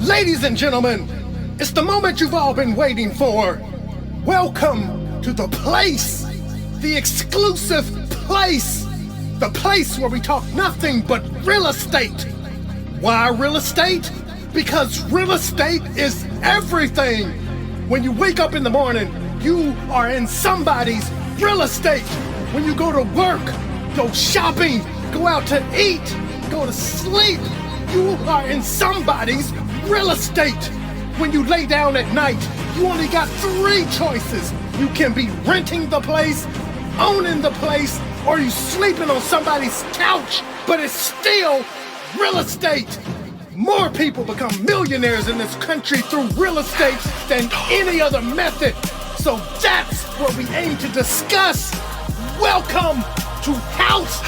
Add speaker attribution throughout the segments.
Speaker 1: Ladies and gentlemen, it's the moment you've all been waiting for. Welcome to the place, the exclusive place, the place where we talk nothing but real estate. Why real estate? Because real estate is everything. When you wake up in the morning, you are in somebody's real estate. When you go to work, go shopping, go out to eat, go to sleep, you are in somebody's real estate. When you lay down at night, you only got 3 choices. You can be renting the place, owning the place, or you sleeping on somebody's couch, but it's still real estate. More people become millionaires in this country through real estate than any other method. So that's what we aim to discuss. Welcome to House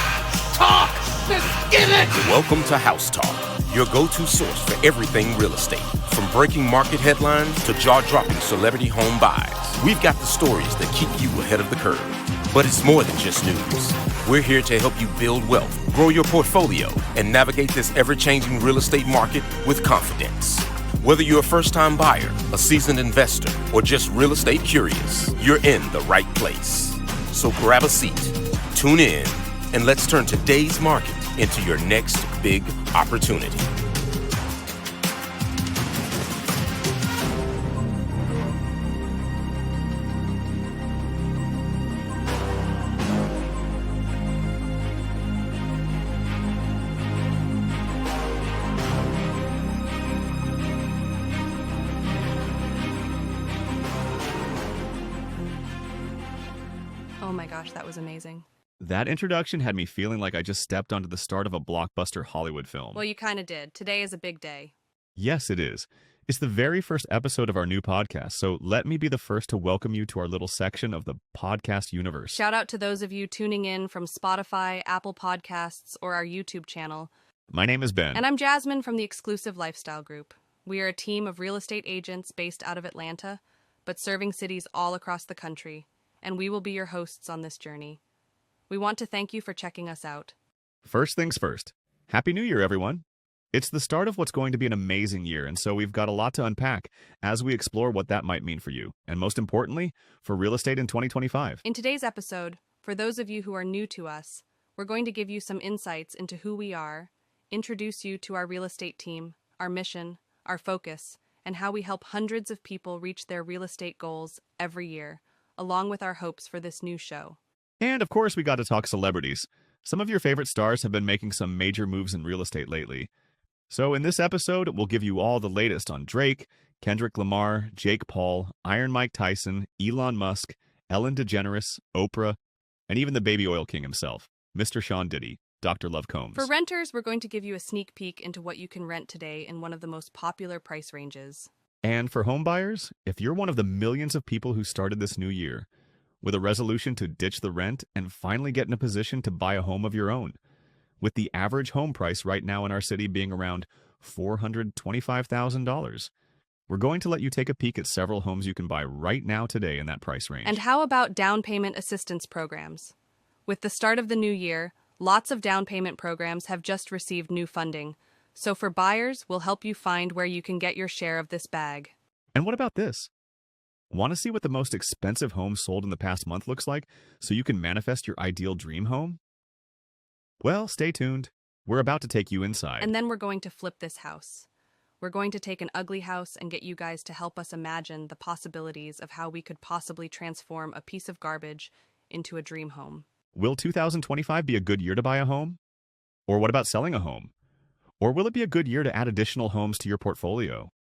Speaker 1: Talk. Let's get it.
Speaker 2: Welcome to House Talk, your go-to source for everything real estate. From breaking market headlines to jaw-dropping celebrity home buys, we've got the stories that keep you ahead of the curve. But it's more than just news. We're here to help you build wealth, grow your portfolio, and navigate this ever-changing real estate market with confidence. Whether you're a first-time buyer, a seasoned investor, or just real estate curious, you're in the right place. So grab a seat, tune in, and let's turn today's market into your next big opportunity.
Speaker 3: Oh my gosh, that was amazing.
Speaker 4: That introduction had me feeling like I just stepped onto the start of a blockbuster Hollywood film.
Speaker 3: Well, you kind of did. Today is a big day.
Speaker 4: Yes, it is. It's the very first episode of our new podcast, so let me be the first to welcome you to our little section of the podcast universe.
Speaker 3: Shout out to those of you tuning in from Spotify, Apple Podcasts, or our YouTube channel.
Speaker 4: My name is Ben.
Speaker 3: And I'm Jasmine from the Xclusive Lifestyle Group. We are a team of real estate agents based out of Atlanta, but serving cities all across the country, and we will be your hosts on this journey. We want to thank you for checking us out.
Speaker 4: First things first. Happy New Year, everyone. It's the start of what's going to be an amazing year, and so we've got a lot to unpack as we explore what that might mean for you, and most importantly, for real estate in 2025.
Speaker 3: In today's episode, for those of you who are new to us, we're going to give you some insights into who we are, introduce you to our real estate team, our mission, our focus, and how we help hundreds of people reach their real estate goals every year, along with our hopes for this new show.
Speaker 4: And of course, we got to talk celebrities. Some of your favorite stars have been making some major moves in real estate lately. So in this episode, we'll give you all the latest on Drake, Kendrick Lamar, Jake Paul, Iron Mike Tyson, Elon Musk, Ellen DeGeneres, Oprah, and even the baby oil king himself, Mr. Sean Diddy, Dr. Love Combs.
Speaker 3: For renters, we're going to give you a sneak peek into what you can rent today in one of the most popular price ranges.
Speaker 4: And for home buyers, if you're one of the millions of people who started this new year with a resolution to ditch the rent and finally get in a position to buy a home of your own, with the average home price right now in our city being around $425,000, we're going to let you take a peek at several homes you can buy right now today in that price range.
Speaker 3: And how about down payment assistance programs? With the start of the new year, lots of down payment programs have just received new funding. So for buyers, we'll help you find where you can get your share of this bag.
Speaker 4: And what about this? Want to see what the most expensive home sold in the past month looks like so you can manifest your ideal dream home? Well, stay tuned. We're about to take you inside.
Speaker 3: And then we're going to flip this house. We're going to take an ugly house and get you guys to help us imagine the possibilities of how we could possibly transform a piece of garbage into a dream home.
Speaker 4: Will 2025 be a good year to buy a home? Or what about selling a home? Or will it be a good year to add additional homes to your portfolio?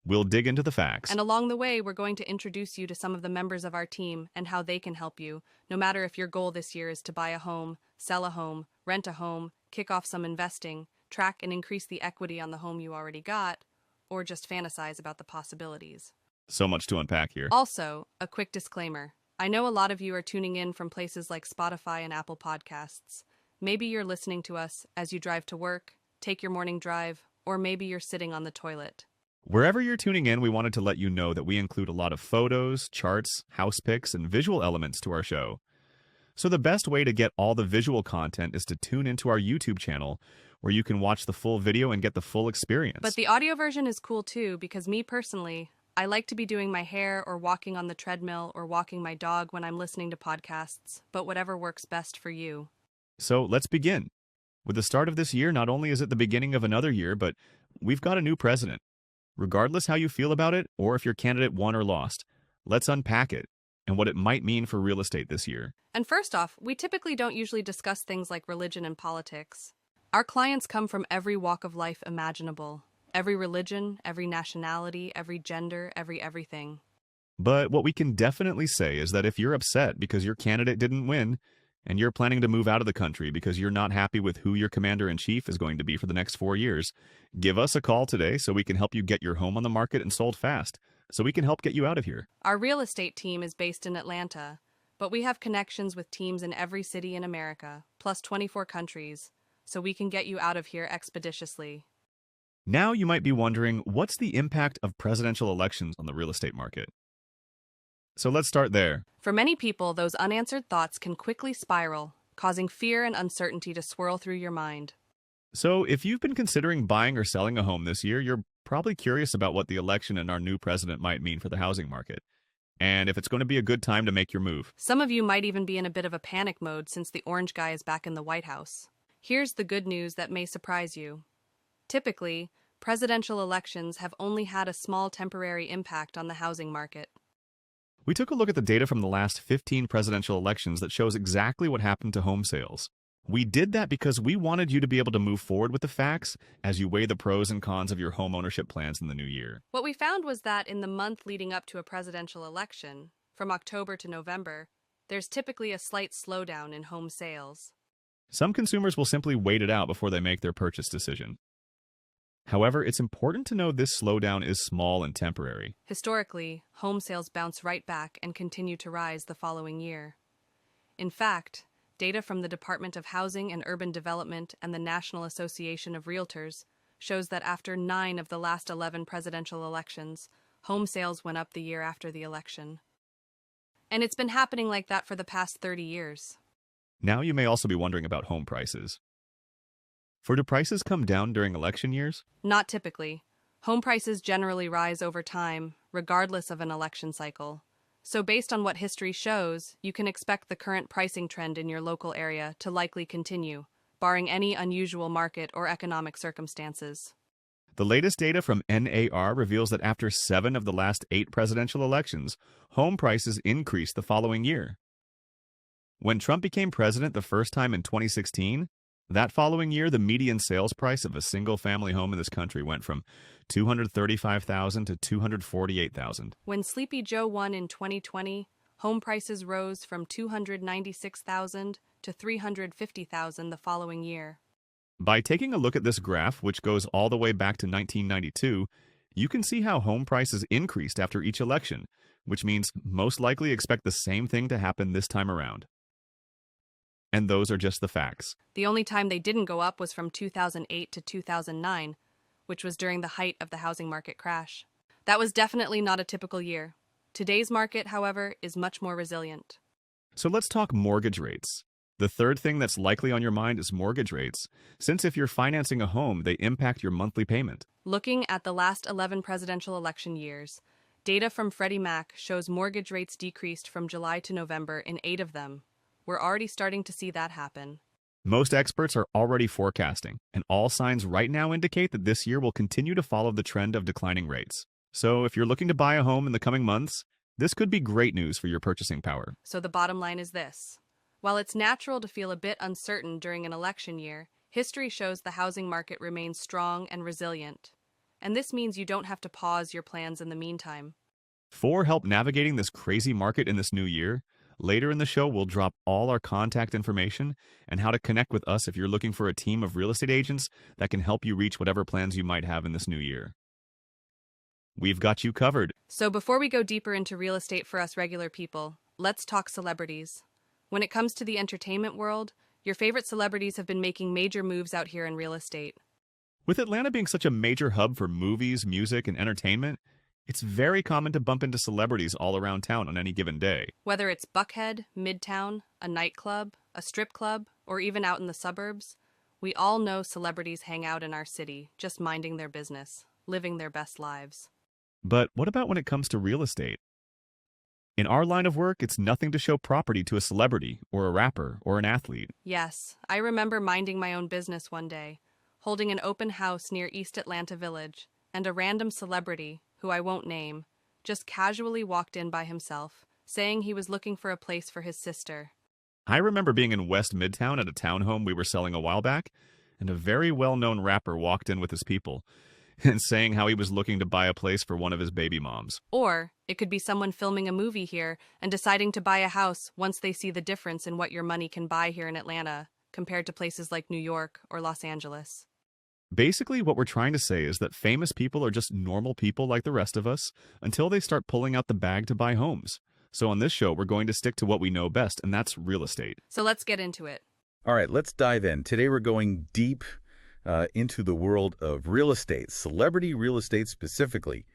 Speaker 4: We'll dig into the facts.
Speaker 3: And along the way, we're going to introduce you to some of the members of our team and how they can help you, no matter if your goal this year is to buy a home, sell a home, rent a home, kick off some investing, track and increase the equity on the home you already got, or just fantasize about the possibilities.
Speaker 4: So much to unpack here.
Speaker 3: Also, a quick disclaimer. I know a lot of you are tuning in from places like Spotify and Apple Podcasts. Maybe you're listening to us as you drive to work, take your morning drive, or maybe you're sitting on the toilet.
Speaker 4: Wherever you're tuning in, we wanted to let you know that we include a lot of photos, charts, house pics, and visual elements to our show. So the best way to get all the visual content is to tune into our YouTube channel, where you can watch the full video and get the full experience.
Speaker 3: But the audio version is cool too, because me personally, I like to be doing my hair or walking on the treadmill or walking my dog when I'm listening to podcasts, but whatever works best for you.
Speaker 4: So let's begin. With the start of this year, not only is it the beginning of another year, but we've got a new president. Regardless how you feel about it, or if your candidate won or lost, let's unpack it and what it might mean for real estate this year.
Speaker 3: And first off, we typically don't usually discuss things like religion and politics. Our clients come from every walk of life imaginable. Every religion, every nationality, every gender, every everything.
Speaker 4: But what we can definitely say is that if you're upset because your candidate didn't win, and you're planning to move out of the country because you're not happy with who your commander-in-chief is going to be for the next 4 years, give us a call today so we can help you get your home on the market and sold fast, so we can help get you out of here.
Speaker 3: Our real estate team is based in Atlanta, but we have connections with teams in every city in America, plus 24 countries, so we can get you out of here expeditiously.
Speaker 4: Now you might be wondering, what's the impact of presidential elections on the real estate market? So let's start there.
Speaker 3: For many people, those unanswered thoughts can quickly spiral, causing fear and uncertainty to swirl through your mind.
Speaker 4: So if you've been considering buying or selling a home this year, you're probably curious about what the election and our new president might mean for the housing market, and if it's going to be a good time to make your move.
Speaker 3: Some of you might even be in a bit of a panic mode since the orange guy is back in the White House. Here's the good news that may surprise you. Typically, presidential elections have only had a small temporary impact on the housing market.
Speaker 4: We took a look at the data from the last 15 presidential elections that shows exactly what happened to home sales. We did that because we wanted you to be able to move forward with the facts as you weigh the pros and cons of your home ownership plans in the new year.
Speaker 3: What we found was that in the month leading up to a presidential election, from October to November, there's typically a slight slowdown in home sales.
Speaker 4: Some consumers will simply wait it out before they make their purchase decision. However, it's important to know this slowdown is small and temporary.
Speaker 3: Historically, home sales bounce right back and continue to rise the following year. In fact, data from the Department of Housing and Urban Development and the National Association of Realtors shows that after 9 of the last 11 presidential elections, home sales went up the year after the election. And it's been happening like that for the past 30 years.
Speaker 4: Now you may also be wondering about home prices. For do prices come down during election years?
Speaker 3: Not typically. Home prices generally rise over time, regardless of an election cycle. So based on what history shows, you can expect the current pricing trend in your local area to likely continue, barring any unusual market or economic circumstances.
Speaker 4: The latest data from NAR reveals that after 7 of the last 8 presidential elections, home prices increased the following year. When Trump became president the first time in 2016, that following year, the median sales price of a single-family home in this country went from $235,000 to $248,000.
Speaker 3: When Sleepy Joe won in 2020, home prices rose from $296,000 to $350,000 the following year.
Speaker 4: By taking a look at this graph, which goes all the way back to 1992, you can see how home prices increased after each election, which means most likely expect the same thing to happen this time around. And those are just the facts.
Speaker 3: The only time they didn't go up was from 2008 to 2009, which was during the height of the housing market crash. That was definitely not a typical year. Today's market, however, is much more resilient.
Speaker 4: So let's talk mortgage rates. The third thing that's likely on your mind is mortgage rates, since if you're financing a home, they impact your monthly payment.
Speaker 3: Looking at the last 11 presidential election years, data from Freddie Mac shows mortgage rates decreased from July to November in 8 of them. We're already starting to see that happen.
Speaker 4: Most experts are already forecasting, and all signs right now indicate that this year will continue to follow the trend of declining rates. So if you're looking to buy a home in the coming months, this could be great news for your purchasing power.
Speaker 3: So the bottom line is this. While it's natural to feel a bit uncertain during an election year, history shows the housing market remains strong and resilient. And this means you don't have to pause your plans in the meantime.
Speaker 4: For help navigating this crazy market in this new year, later in the show, we'll drop all our contact information and how to connect with us if you're looking for a team of real estate agents that can help you reach whatever plans you might have in this new year. We've got you covered.
Speaker 3: So before we go deeper into real estate for us regular people, let's talk celebrities. When it comes to the entertainment world, your favorite celebrities have been making major moves out here in real estate.
Speaker 4: With Atlanta being such a major hub for movies, music, and entertainment, it's very common to bump into celebrities all around town on any given day.
Speaker 3: Whether it's Buckhead, Midtown, a nightclub, a strip club, or even out in the suburbs, We all know celebrities hang out in our city, just minding their business, living their best lives.
Speaker 4: But what about when it comes to real estate? In our line of work, it's nothing to show property to a celebrity or a rapper or an athlete.
Speaker 3: Yes, I remember minding my own business one day, holding an open house near East Atlanta Village, and a random celebrity, who I won't name, just casually walked in by himself, saying he was looking for a place for his sister.
Speaker 4: I remember being in West Midtown at a townhome we were selling a while back, and a very well-known rapper walked in with his people and saying how he was looking to buy a place for one of his baby moms.
Speaker 3: Or it could be someone filming a movie here and deciding to buy a house once they see the difference in what your money can buy here in Atlanta compared to places like New York or Los Angeles.
Speaker 4: Basically, what we're trying to say is that famous people are just normal people like the rest of us until they start pulling out the bag to buy homes. So on this show, we're going to stick to what we know best, and that's real estate.
Speaker 3: So let's get into it.
Speaker 5: All right, let's dive in. Today we're going deep into the world of real estate, celebrity real estate specifically.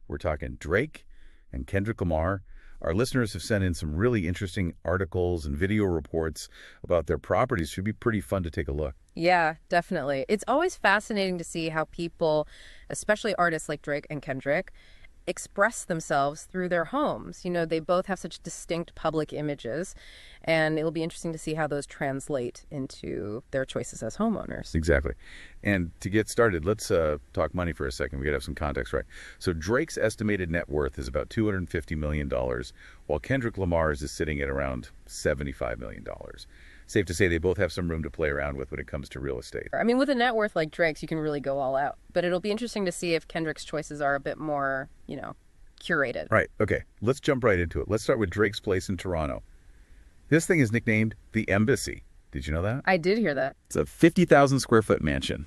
Speaker 5: We're talking Drake and Kendrick Lamar. Our listeners have sent in some really interesting articles and video reports about their properties. Should be pretty fun to take a look.
Speaker 6: Yeah, definitely. It's always fascinating to see how people, especially artists like Drake and Kendrick, express themselves through their homes. You know, they both have such distinct public images, and it'll be interesting to see how those translate into their choices as homeowners.
Speaker 5: Exactly. And to get started, let's talk money for a second. We got to have some context, right? So Drake's estimated net worth is about $250 million, while Kendrick Lamar's is sitting at around $75 million. Safe to say they both have some room to play around with when it comes to real estate.
Speaker 6: I mean, with a net worth like Drake's, you can really go all out. But it'll be interesting to see if Kendrick's choices are a bit more, curated.
Speaker 5: Right. Okay. Let's jump right into it. Let's start with Drake's place in Toronto. This thing is nicknamed the Embassy. Did you know that?
Speaker 6: I did hear that.
Speaker 5: It's a 50,000 square foot mansion.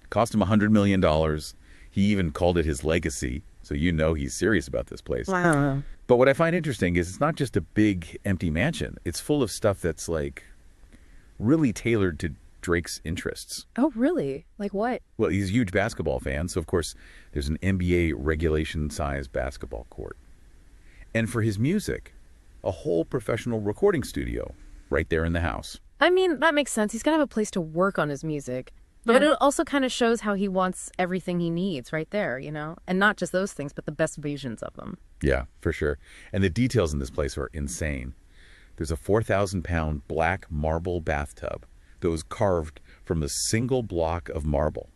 Speaker 5: Cost him $100 million. He even called it his legacy. So you know he's serious about this place.
Speaker 6: Wow.
Speaker 5: But what I find interesting is it's not just a big empty mansion. It's full of stuff that's like really tailored to Drake's interests.
Speaker 6: Oh, really? Like what?
Speaker 5: Well, he's a huge basketball fan, so of course there's an NBA regulation-sized basketball court. And for his music, a whole professional recording studio right there in the house.
Speaker 6: I mean, that makes sense. He's got to have a place to work on his music. But it also kind of shows how he wants everything he needs right there, And not just those things, but the best versions of them.
Speaker 5: Yeah, for sure. And the details in this place are insane. There's a 4,000-pound black marble bathtub that was carved from a single block of marble.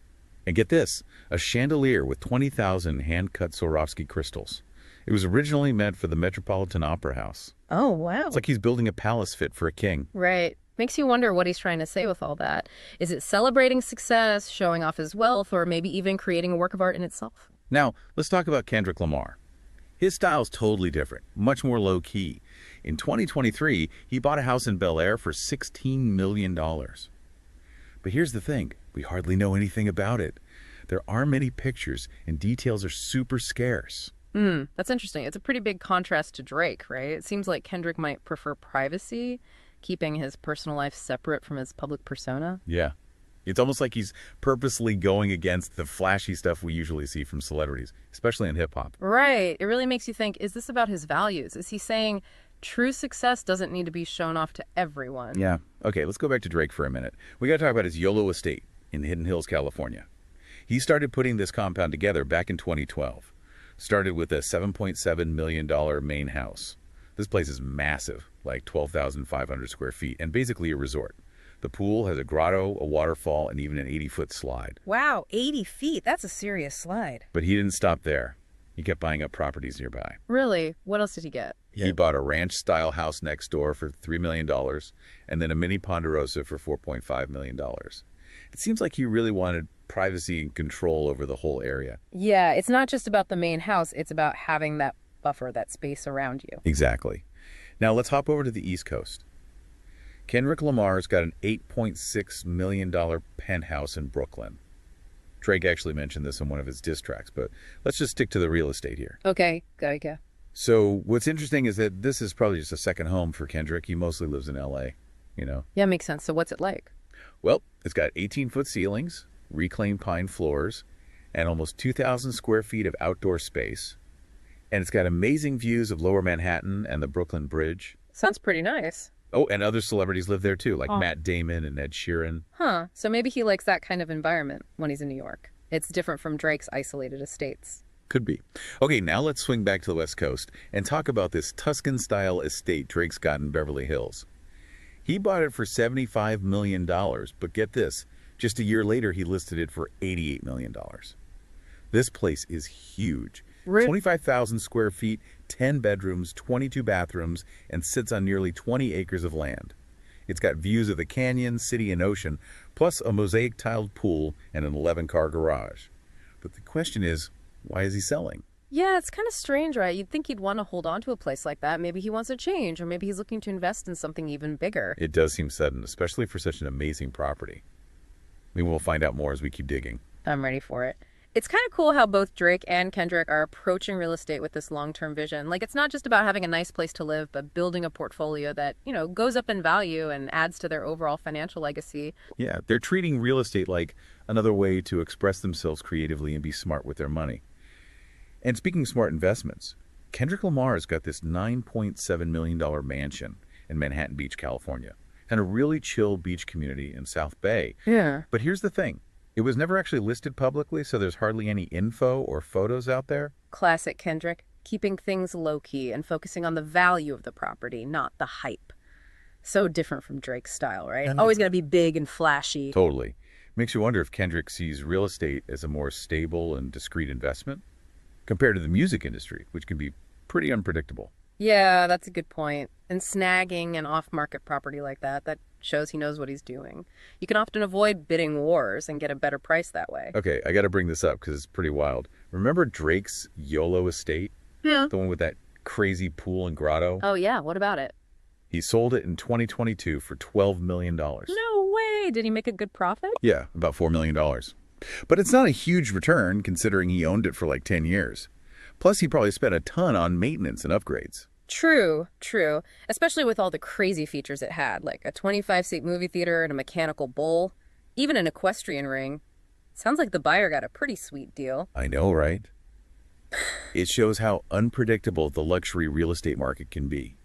Speaker 5: And get this, a chandelier with 20,000 hand-cut Swarovski crystals. It was originally meant for the Metropolitan Opera House.
Speaker 6: Oh, wow.
Speaker 5: It's like he's building a palace fit for a king.
Speaker 6: Right. Makes you wonder what he's trying to say with all that. Is it celebrating success, showing off his wealth, or maybe even creating a work of art in itself?
Speaker 5: Now, let's talk about Kendrick Lamar. His style's totally different, much more low-key. In 2023, he bought a house in Bel Air for $16 million. But here's the thing, we hardly know anything about it. There aren't many pictures, and details are super scarce.
Speaker 6: That's interesting. It's a pretty big contrast to Drake, right? It seems like Kendrick might prefer privacy, keeping his personal life separate from his public persona.
Speaker 5: Yeah. It's almost like he's purposely going against the flashy stuff we usually see from celebrities, especially in hip-hop.
Speaker 6: Right. It really makes you think, is this about his values? Is he saying true success doesn't need to be shown off to everyone?
Speaker 5: Yeah. Okay, let's go back to Drake for a minute. We got to talk about his YOLO estate in Hidden Hills, California. He started putting this compound together back in 2012. Started with a $7.7 million main house. This place is massive, like 12,500 square feet, and basically a resort. The pool has a grotto, a waterfall, and even an 80-foot slide.
Speaker 6: Wow, 80 feet. That's a serious slide.
Speaker 5: But he didn't stop there. He kept buying up properties nearby.
Speaker 6: Really? What else did he get?
Speaker 5: He bought a ranch-style house next door for $3 million, and then a mini Ponderosa for $4.5 million. It seems like he really wanted privacy and control over the whole area.
Speaker 6: Yeah, it's not just about the main house. It's about having that buffer, that space around you.
Speaker 5: Exactly. Now let's hop over to the East Coast. Kendrick Lamar's got an $8.6 million penthouse in Brooklyn. Drake actually mentioned this in one of his diss tracks, but let's just stick to the real estate here.
Speaker 6: Okay, go.
Speaker 5: So what's interesting is that this is probably just a second home for Kendrick. He mostly lives in L.A.,
Speaker 6: Yeah, makes sense. So what's it like?
Speaker 5: Well, it's got 18-foot ceilings, reclaimed pine floors, and almost 2,000 square feet of outdoor space. And it's got amazing views of Lower Manhattan and the Brooklyn Bridge.
Speaker 6: Sounds pretty nice.
Speaker 5: Oh, and other celebrities live there too, like Matt Damon and Ed Sheeran.
Speaker 6: Huh. So maybe he likes that kind of environment when he's in New York. It's different from Drake's isolated estates.
Speaker 5: Could be. Okay, now let's swing back to the West Coast and talk about this Tuscan-style estate Drake's got in Beverly Hills. He bought it for $75 million, but get this, just a year later he listed it for $88 million. This place is huge. 25,000 square feet, 10 bedrooms, 22 bathrooms, and sits on nearly 20 acres of land. It's got views of the canyon, city, and ocean, plus a mosaic-tiled pool and an 11-car garage. But the question is, why is he selling?
Speaker 6: Yeah, it's kind of strange, right? You'd think he'd want to hold on to a place like that. Maybe he wants a change, or maybe he's looking to invest in something even bigger.
Speaker 5: It does seem sudden, especially for such an amazing property. Maybe we'll find out more as we keep digging.
Speaker 6: I'm ready for it. It's kind of cool how both Drake and Kendrick are approaching real estate with this long-term vision. Like, it's not just about having a nice place to live, but building a portfolio that, goes up in value and adds to their overall financial legacy.
Speaker 5: Yeah, they're treating real estate like another way to express themselves creatively and be smart with their money. And speaking of smart investments, Kendrick Lamar's got this $9.7 million mansion in Manhattan Beach, California, and a really chill beach community in South Bay.
Speaker 6: Yeah.
Speaker 5: But here's the thing. It was never actually listed publicly, so there's hardly any info or photos out there.
Speaker 6: Classic Kendrick, keeping things low-key and focusing on the value of the property, not the hype. So different from Drake's style, right? Always going to be big and flashy.
Speaker 5: Totally. Makes you wonder if Kendrick sees real estate as a more stable and discreet investment compared to the music industry, which can be pretty unpredictable.
Speaker 6: Yeah, that's a good point. And snagging an off-market property like that shows he knows what he's doing. You can often avoid bidding wars and get a better price that way.
Speaker 5: Okay, I got to bring this up because it's pretty wild. Remember Drake's YOLO estate?
Speaker 6: Yeah.
Speaker 5: The one with that crazy pool and grotto?
Speaker 6: Oh, yeah. What about it?
Speaker 5: He sold it in 2022 for $12 million.
Speaker 6: No way. Did he make a good profit?
Speaker 5: Yeah, about $4 million. But it's not a huge return considering he owned it for like 10 years. Plus, he probably spent a ton on maintenance and upgrades.
Speaker 6: True. Especially with all the crazy features it had, like a 25-seat movie theater and a mechanical bull, even an equestrian ring. Sounds like the buyer got a pretty sweet deal.
Speaker 5: I know, right? It shows how unpredictable the luxury real estate market can be.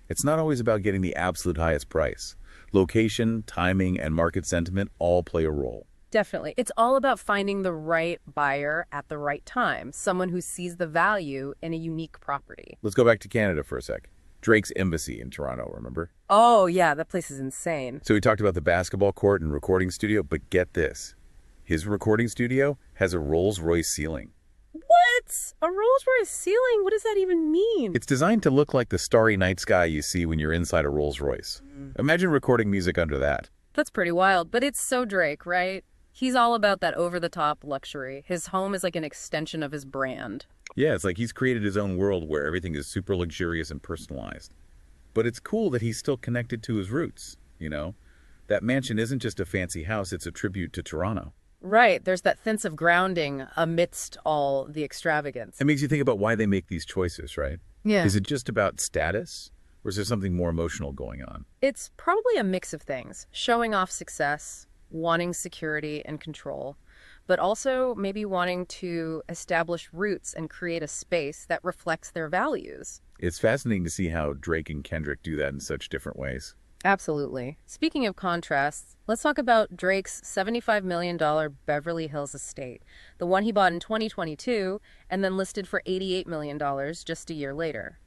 Speaker 5: It's not always about getting the absolute highest price. Location, timing, and market sentiment all play a role.
Speaker 6: Definitely. It's all about finding the right buyer at the right time, someone who sees the value in a unique property.
Speaker 5: Let's go back to Canada for a sec. Drake's Embassy in Toronto, remember?
Speaker 6: Oh, yeah, that place is insane.
Speaker 5: So we talked about the basketball court and recording studio, but get this. His recording studio has a Rolls-Royce ceiling.
Speaker 6: What? A Rolls-Royce ceiling? What does that even mean?
Speaker 5: It's designed to look like the starry night sky you see when you're inside a Rolls-Royce. Imagine recording music under that.
Speaker 6: That's pretty wild, but it's so Drake, right? He's all about that over-the-top luxury. His home is like an extension of his brand.
Speaker 5: Yeah, it's like he's created his own world where everything is super luxurious and personalized. But it's cool that he's still connected to his roots, That mansion isn't just a fancy house, it's a tribute to Toronto.
Speaker 6: Right, there's that sense of grounding amidst all the extravagance.
Speaker 5: It makes you think about why they make these choices, right?
Speaker 6: Yeah.
Speaker 5: Is it just about status, or is there something more emotional going on?
Speaker 6: It's probably a mix of things. Showing off success, wanting security and control, but also maybe wanting to establish roots and create a space that reflects their values.
Speaker 5: It's fascinating to see how Drake and Kendrick do that in such different ways.
Speaker 6: Absolutely. Speaking of contrasts, let's talk about Drake's $75 million Beverly Hills estate, the one he bought in 2022 and then listed for $88 million just a year later.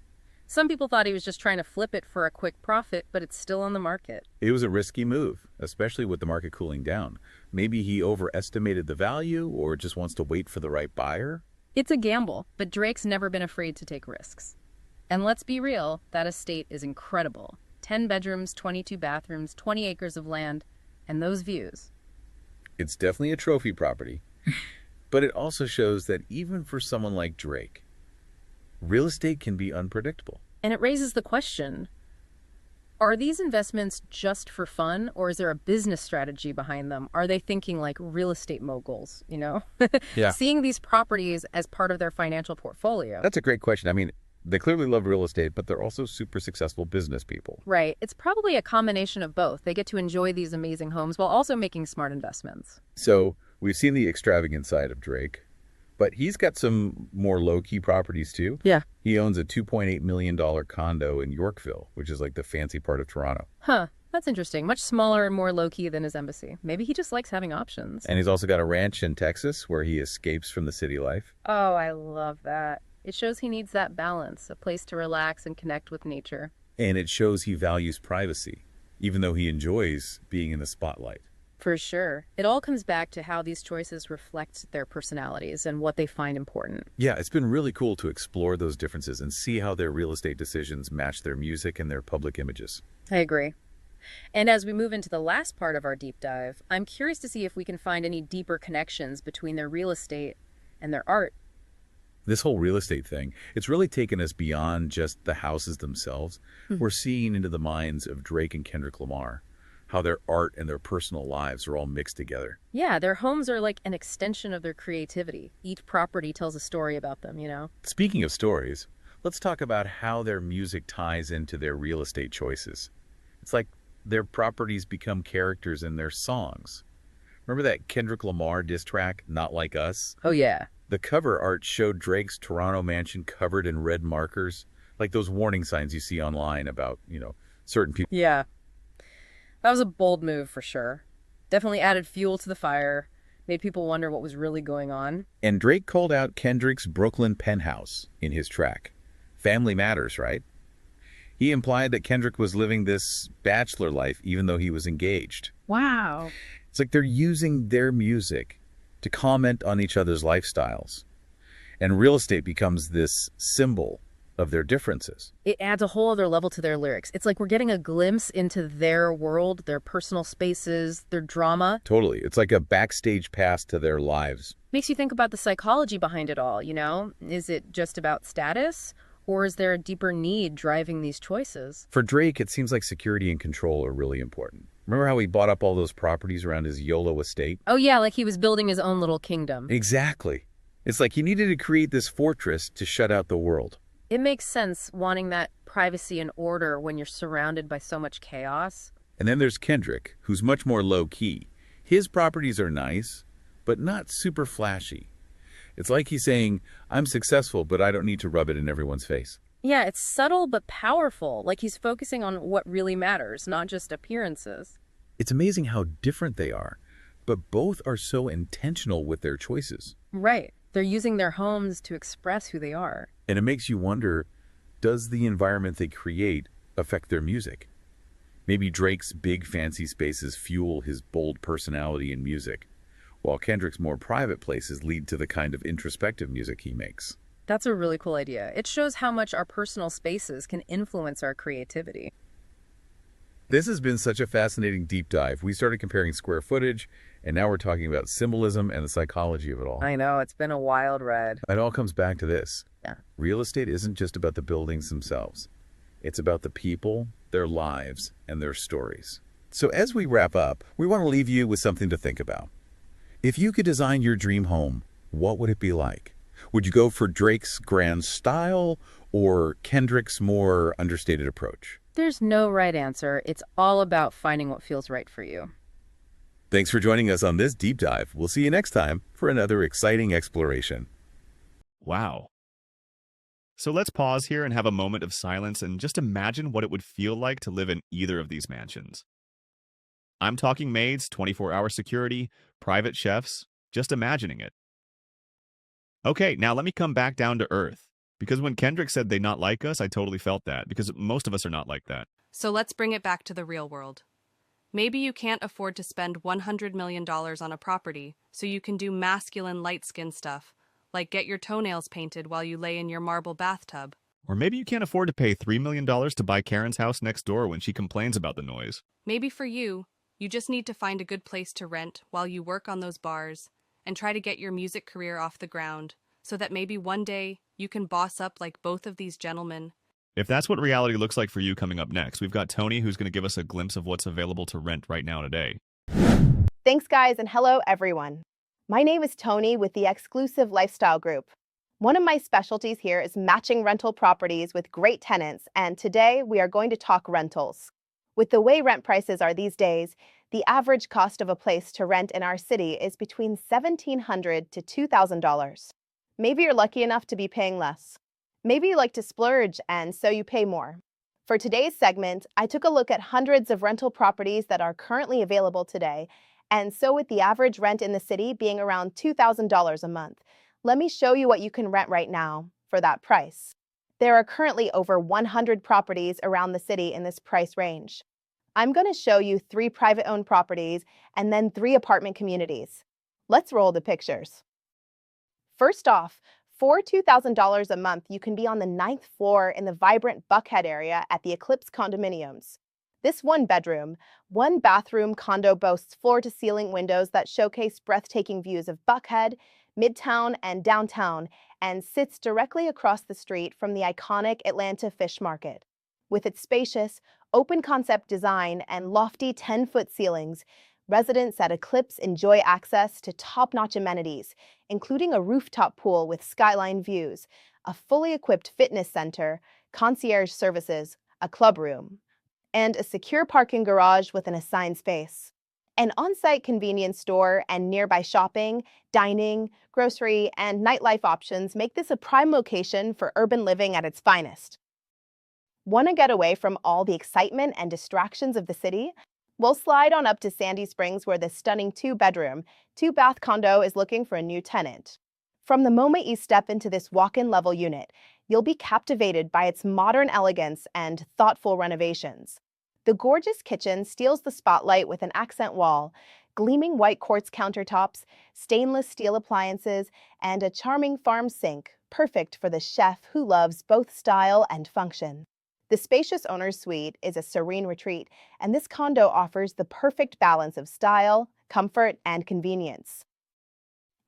Speaker 6: Some people thought he was just trying to flip it for a quick profit, but it's still on the market.
Speaker 5: It was a risky move, especially with the market cooling down. Maybe he overestimated the value or just wants to wait for the right buyer.
Speaker 6: It's a gamble, but Drake's never been afraid to take risks. And let's be real, that estate is incredible. 10 bedrooms, 22 bathrooms, 20 acres of land, and those views.
Speaker 5: It's definitely a trophy property, but it also shows that even for someone like Drake, real estate can be unpredictable.
Speaker 6: And it raises the question, are these investments just for fun, or is there a business strategy behind them? Are they thinking like real estate moguls,
Speaker 5: Yeah.
Speaker 6: Seeing these properties as part of their financial portfolio?
Speaker 5: That's a great question. I mean, they clearly love real estate, but they're also super successful business people.
Speaker 6: Right. It's probably a combination of both. They get to enjoy these amazing homes while also making smart investments.
Speaker 5: So we've seen the extravagant side of Drake. But he's got some more low-key properties too.
Speaker 6: Yeah.
Speaker 5: He owns a $2.8 million condo in Yorkville, which is like the fancy part of Toronto.
Speaker 6: Huh. That's interesting. Much smaller and more low-key than his embassy. Maybe he just likes having options.
Speaker 5: And he's also got a ranch in Texas where he escapes from the city life.
Speaker 6: Oh, I love that. It shows he needs that balance, a place to relax and connect with nature.
Speaker 5: And it shows he values privacy, even though he enjoys being in the spotlight.
Speaker 6: For sure. It all comes back to how these choices reflect their personalities and what they find important.
Speaker 5: Yeah, it's been really cool to explore those differences and see how their real estate decisions match their music and their public images.
Speaker 6: I agree. And as we move into the last part of our deep dive, I'm curious to see if we can find any deeper connections between their real estate and their art.
Speaker 5: This whole real estate thing, it's really taken us beyond just the houses themselves. We're seeing into the minds of Drake and Kendrick Lamar, how their art and their personal lives are all mixed together.
Speaker 6: Yeah, their homes are like an extension of their creativity. Each property tells a story about them, you know?
Speaker 5: Speaking of stories, let's talk about how their music ties into their real estate choices. It's like their properties become characters in their songs. Remember that Kendrick Lamar diss track, Not Like Us?
Speaker 6: Oh, yeah.
Speaker 5: The cover art showed Drake's Toronto mansion covered in red markers, like those warning signs you see online about, certain people.
Speaker 6: Yeah. That was a bold move for sure. Definitely added fuel to the fire, made people wonder what was really going on.
Speaker 5: And Drake called out Kendrick's Brooklyn penthouse in his track. Family matters, right? He implied that Kendrick was living this bachelor life even though he was engaged.
Speaker 6: Wow.
Speaker 5: It's like they're using their music to comment on each other's lifestyles. And real estate becomes this symbol of their differences.
Speaker 6: It adds a whole other level to their lyrics. It's like we're getting a glimpse into their world, their personal spaces, their drama.
Speaker 5: Totally. It's like a backstage pass to their lives.
Speaker 6: Makes you think about the psychology behind it all, you know? Is it just about status? Or is there a deeper need driving these choices?
Speaker 5: For Drake, it seems like security and control are really important. Remember how he bought up all those properties around his YOLO estate?
Speaker 6: Oh yeah, like he was building his own little kingdom.
Speaker 5: Exactly. It's like he needed to create this fortress to shut out the world.
Speaker 6: It makes sense wanting that privacy and order when you're surrounded by so much chaos.
Speaker 5: And then there's Kendrick, who's much more low-key. His properties are nice, but not super flashy. It's like he's saying, I'm successful, but I don't need to rub it in everyone's face.
Speaker 6: Yeah, it's subtle but powerful, like he's focusing on what really matters, not just appearances.
Speaker 5: It's amazing how different they are, but both are so intentional with their choices.
Speaker 6: Right. They're using their homes to express who they are.
Speaker 5: And it makes you wonder, does the environment they create affect their music? Maybe Drake's big fancy spaces fuel his bold personality in music, while Kendrick's more private places lead to the kind of introspective music he makes.
Speaker 6: That's a really cool idea. It shows how much our personal spaces can influence our creativity.
Speaker 5: This has been such a fascinating deep dive. We started comparing square footage, and now we're talking about symbolism and the psychology of it all.
Speaker 6: I know, it's been a wild ride.
Speaker 5: It all comes back to this.
Speaker 6: Yeah.
Speaker 5: Real estate isn't just about the buildings themselves. It's about the people, their lives, and their stories. So as we wrap up, we want to leave you with something to think about. If you could design your dream home, what would it be like? Would you go for Drake's grand style or Kendrick's more understated approach?
Speaker 6: There's no right answer. It's all about finding what feels right for you.
Speaker 5: Thanks for joining us on this deep dive. We'll see you next time for another exciting exploration.
Speaker 4: Wow. So let's pause here and have a moment of silence and just imagine what it would feel like to live in either of these mansions. I'm talking maids, 24-hour security, private chefs, just imagining it. Okay, now let me come back down to earth. Because when Kendrick said they not like us, I totally felt that, because most of us are not like that.
Speaker 3: So let's bring it back to the real world. Maybe you can't afford to spend $100 million on a property, so you can do masculine light skin stuff, like get your toenails painted while you lay in your marble bathtub.
Speaker 4: Or maybe you can't afford to pay $3 million to buy Karen's house next door when she complains about the noise.
Speaker 3: Maybe for you, you just need to find a good place to rent while you work on those bars and try to get your music career off the ground, so that maybe one day you can boss up like both of these gentlemen.
Speaker 4: If that's what reality looks like for you, coming up next, we've got Tony, who's going to give us a glimpse of what's available to rent right now today.
Speaker 7: Thanks, guys, and hello, everyone. My name is Tony with the Xclusive Lifestyle Group. One of my specialties here is matching rental properties with great tenants, and today we are going to talk rentals. With the way rent prices are these days, the average cost of a place to rent in our city is between $1,700 to $2,000. Maybe you're lucky enough to be paying less. Maybe you like to splurge and so you pay more. For today's segment, I took a look at hundreds of rental properties that are currently available today, and so with the average rent in the city being around $2,000 a month, let me show you what you can rent right now for that price. There are currently over 100 properties around the city in this price range. I'm going to show you 3 private-owned properties and then 3 apartment communities. Let's roll the pictures. First off, for $2,000 a month, you can be on the 9th floor in the vibrant Buckhead area at the Eclipse condominiums. This 1-bedroom, 1-bathroom condo boasts floor-to-ceiling windows that showcase breathtaking views of Buckhead, Midtown, and downtown, and sits directly across the street from the iconic Atlanta Fish Market. With its spacious, open-concept design and lofty 10-foot ceilings, residents at Eclipse enjoy access to top-notch amenities, including a rooftop pool with skyline views, a fully equipped fitness center, concierge services, a club room, and a secure parking garage with an assigned space. An on-site convenience store and nearby shopping, dining, grocery, and nightlife options make this a prime location for urban living at its finest. Want to get away from all the excitement and distractions of the city? We'll slide on up to Sandy Springs, where this stunning 2-bedroom, 2-bath condo is looking for a new tenant. From the moment you step into this walk-in level unit, you'll be captivated by its modern elegance and thoughtful renovations. The gorgeous kitchen steals the spotlight with an accent wall, gleaming white quartz countertops, stainless steel appliances, and a charming farm sink, perfect for the chef who loves both style and function. The spacious owner's suite is a serene retreat, and this condo offers the perfect balance of style, comfort, and convenience.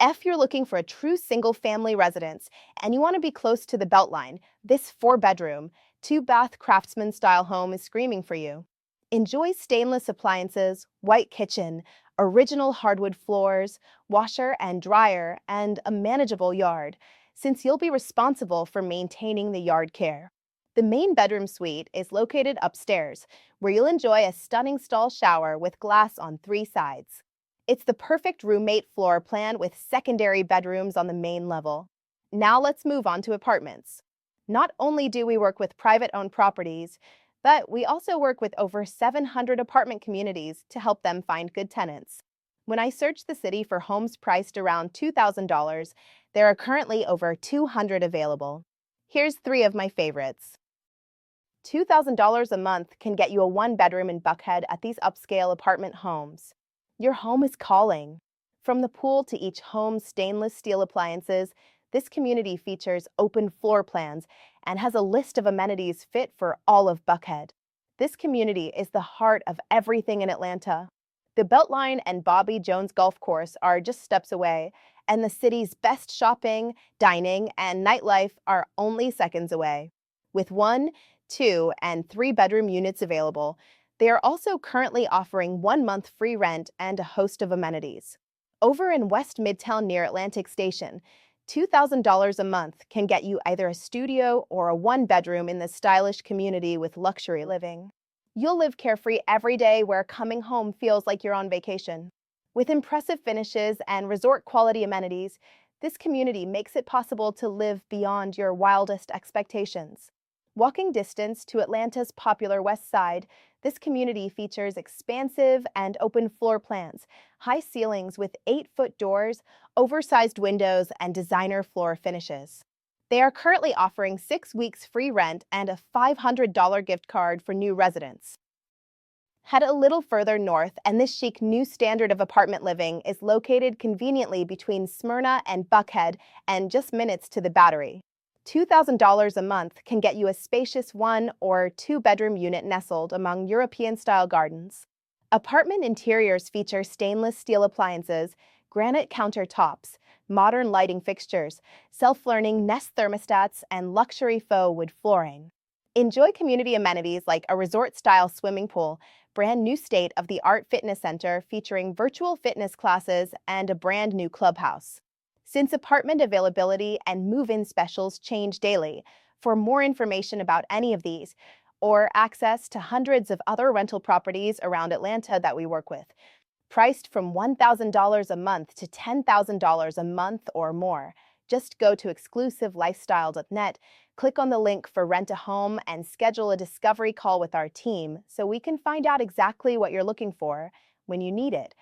Speaker 7: If you're looking for a true single-family residence and you want to be close to the Beltline, this 4-bedroom, 2-bath craftsman-style home is screaming for you. Enjoy stainless appliances, white kitchen, original hardwood floors, washer and dryer, and a manageable yard, since you'll be responsible for maintaining the yard care. The main bedroom suite is located upstairs, where you'll enjoy a stunning stall shower with glass on 3 sides. It's the perfect roommate floor plan with secondary bedrooms on the main level. Now let's move on to apartments. Not only do we work with private-owned properties, but we also work with over 700 apartment communities to help them find good tenants. When I searched the city for homes priced around $2,000, there are currently over 200 available. Here's 3 of my favorites. $2,000 a month can get you a 1-bedroom in Buckhead at these upscale apartment homes. Your home is calling. From the pool to each home's stainless steel appliances, this community features open floor plans and has a list of amenities fit for all of Buckhead. This community is the heart of everything in Atlanta. The Beltline and Bobby Jones Golf Course are just steps away, and the city's best shopping, dining, and nightlife are only seconds away. With 1, 2, and 3-bedroom units available, they are also currently offering 1 month free rent and a host of amenities. Over in West Midtown near Atlantic Station, $2,000 a month can get you either a studio or a 1-bedroom in this stylish community with luxury living. You'll live carefree every day, where coming home feels like you're on vacation. With impressive finishes and resort-quality amenities, this community makes it possible to live beyond your wildest expectations. Walking distance to Atlanta's popular West Side, this community features expansive and open floor plans, high ceilings with 8-foot doors, oversized windows, and designer floor finishes. They are currently offering 6 weeks free rent and a $500 gift card for new residents. Head a little further north, and this chic new standard of apartment living is located conveniently between Smyrna and Buckhead and just minutes to the Battery. $2,000 a month can get you a spacious 1 or 2-bedroom unit nestled among European-style gardens. Apartment interiors feature stainless steel appliances, granite countertops, modern lighting fixtures, self-learning Nest thermostats, and luxury faux wood flooring. Enjoy community amenities like a resort-style swimming pool, brand new state-of-the-art fitness center featuring virtual fitness classes, and a brand new clubhouse. Since apartment availability and move-in specials change daily, for more information about any of these, or access to hundreds of other rental properties around Atlanta that we work with, priced from $1,000 a month to $10,000 a month or more, Just go to exclusivelifestyle.net, click on the link for Rent a Home, and schedule a discovery call with our team so we can find out exactly what you're looking for when you need it,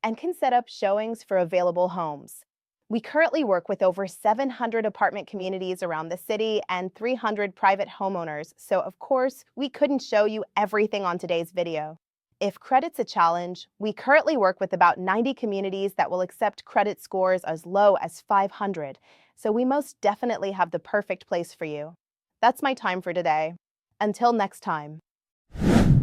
Speaker 7: and can set up showings for available homes. We currently work with over 700 apartment communities around the city and 300 private homeowners, so of course, we couldn't show you everything on today's video. If credit's a challenge, we currently work with about 90 communities that will accept credit scores as low as 500, so we most definitely have the perfect place for you. That's my time for today. Until next time.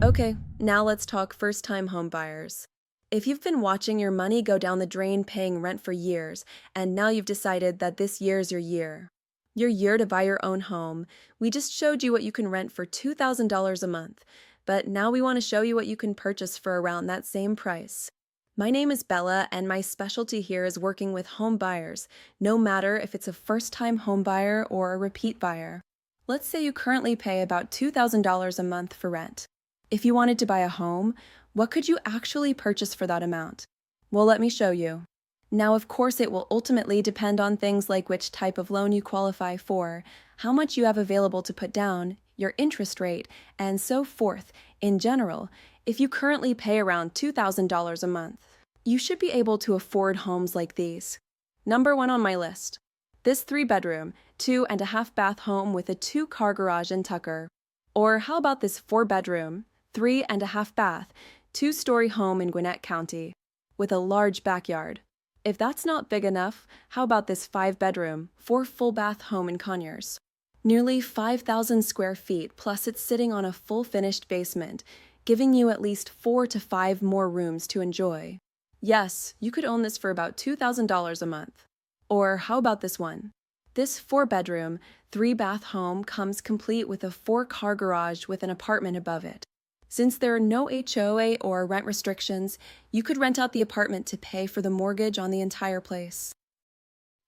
Speaker 8: Okay, now let's talk first-time home buyers. If you've been watching your money go down the drain paying rent for years, and now you've decided that this year's your year to buy your own home, we just showed you what you can rent for $2,000 a month, but now we want to show you what you can purchase for around that same price. My name is Bella, and my specialty here is working with home buyers, no matter if it's a first-time home buyer or a repeat buyer. Let's say you currently pay about $2,000 a month for rent. If you wanted to buy a home, what could you actually purchase for that amount? Well, let me show you. Now, of course, it will ultimately depend on things like which type of loan you qualify for, how much you have available to put down, your interest rate, and so forth. In general, if you currently pay around $2,000 a month, you should be able to afford homes like these. Number 1 on my list. This 3-bedroom, 2.5-bath home with a 2-car garage in Tucker. Or how about this 4-bedroom, 3.5-bath, 2-story home in Gwinnett County with a large backyard? If that's not big enough, how about this 5-bedroom, 4-full-bath home in Conyers? Nearly 5,000 square feet, plus it's sitting on a full-finished basement, giving you at least 4 to 5 more rooms to enjoy. Yes, you could own this for about $2,000 a month. Or how about this one? This 4-bedroom, 3-bath home comes complete with a 4-car garage with an apartment above it. Since there are no HOA or rent restrictions, you could rent out the apartment to pay for the mortgage on the entire place.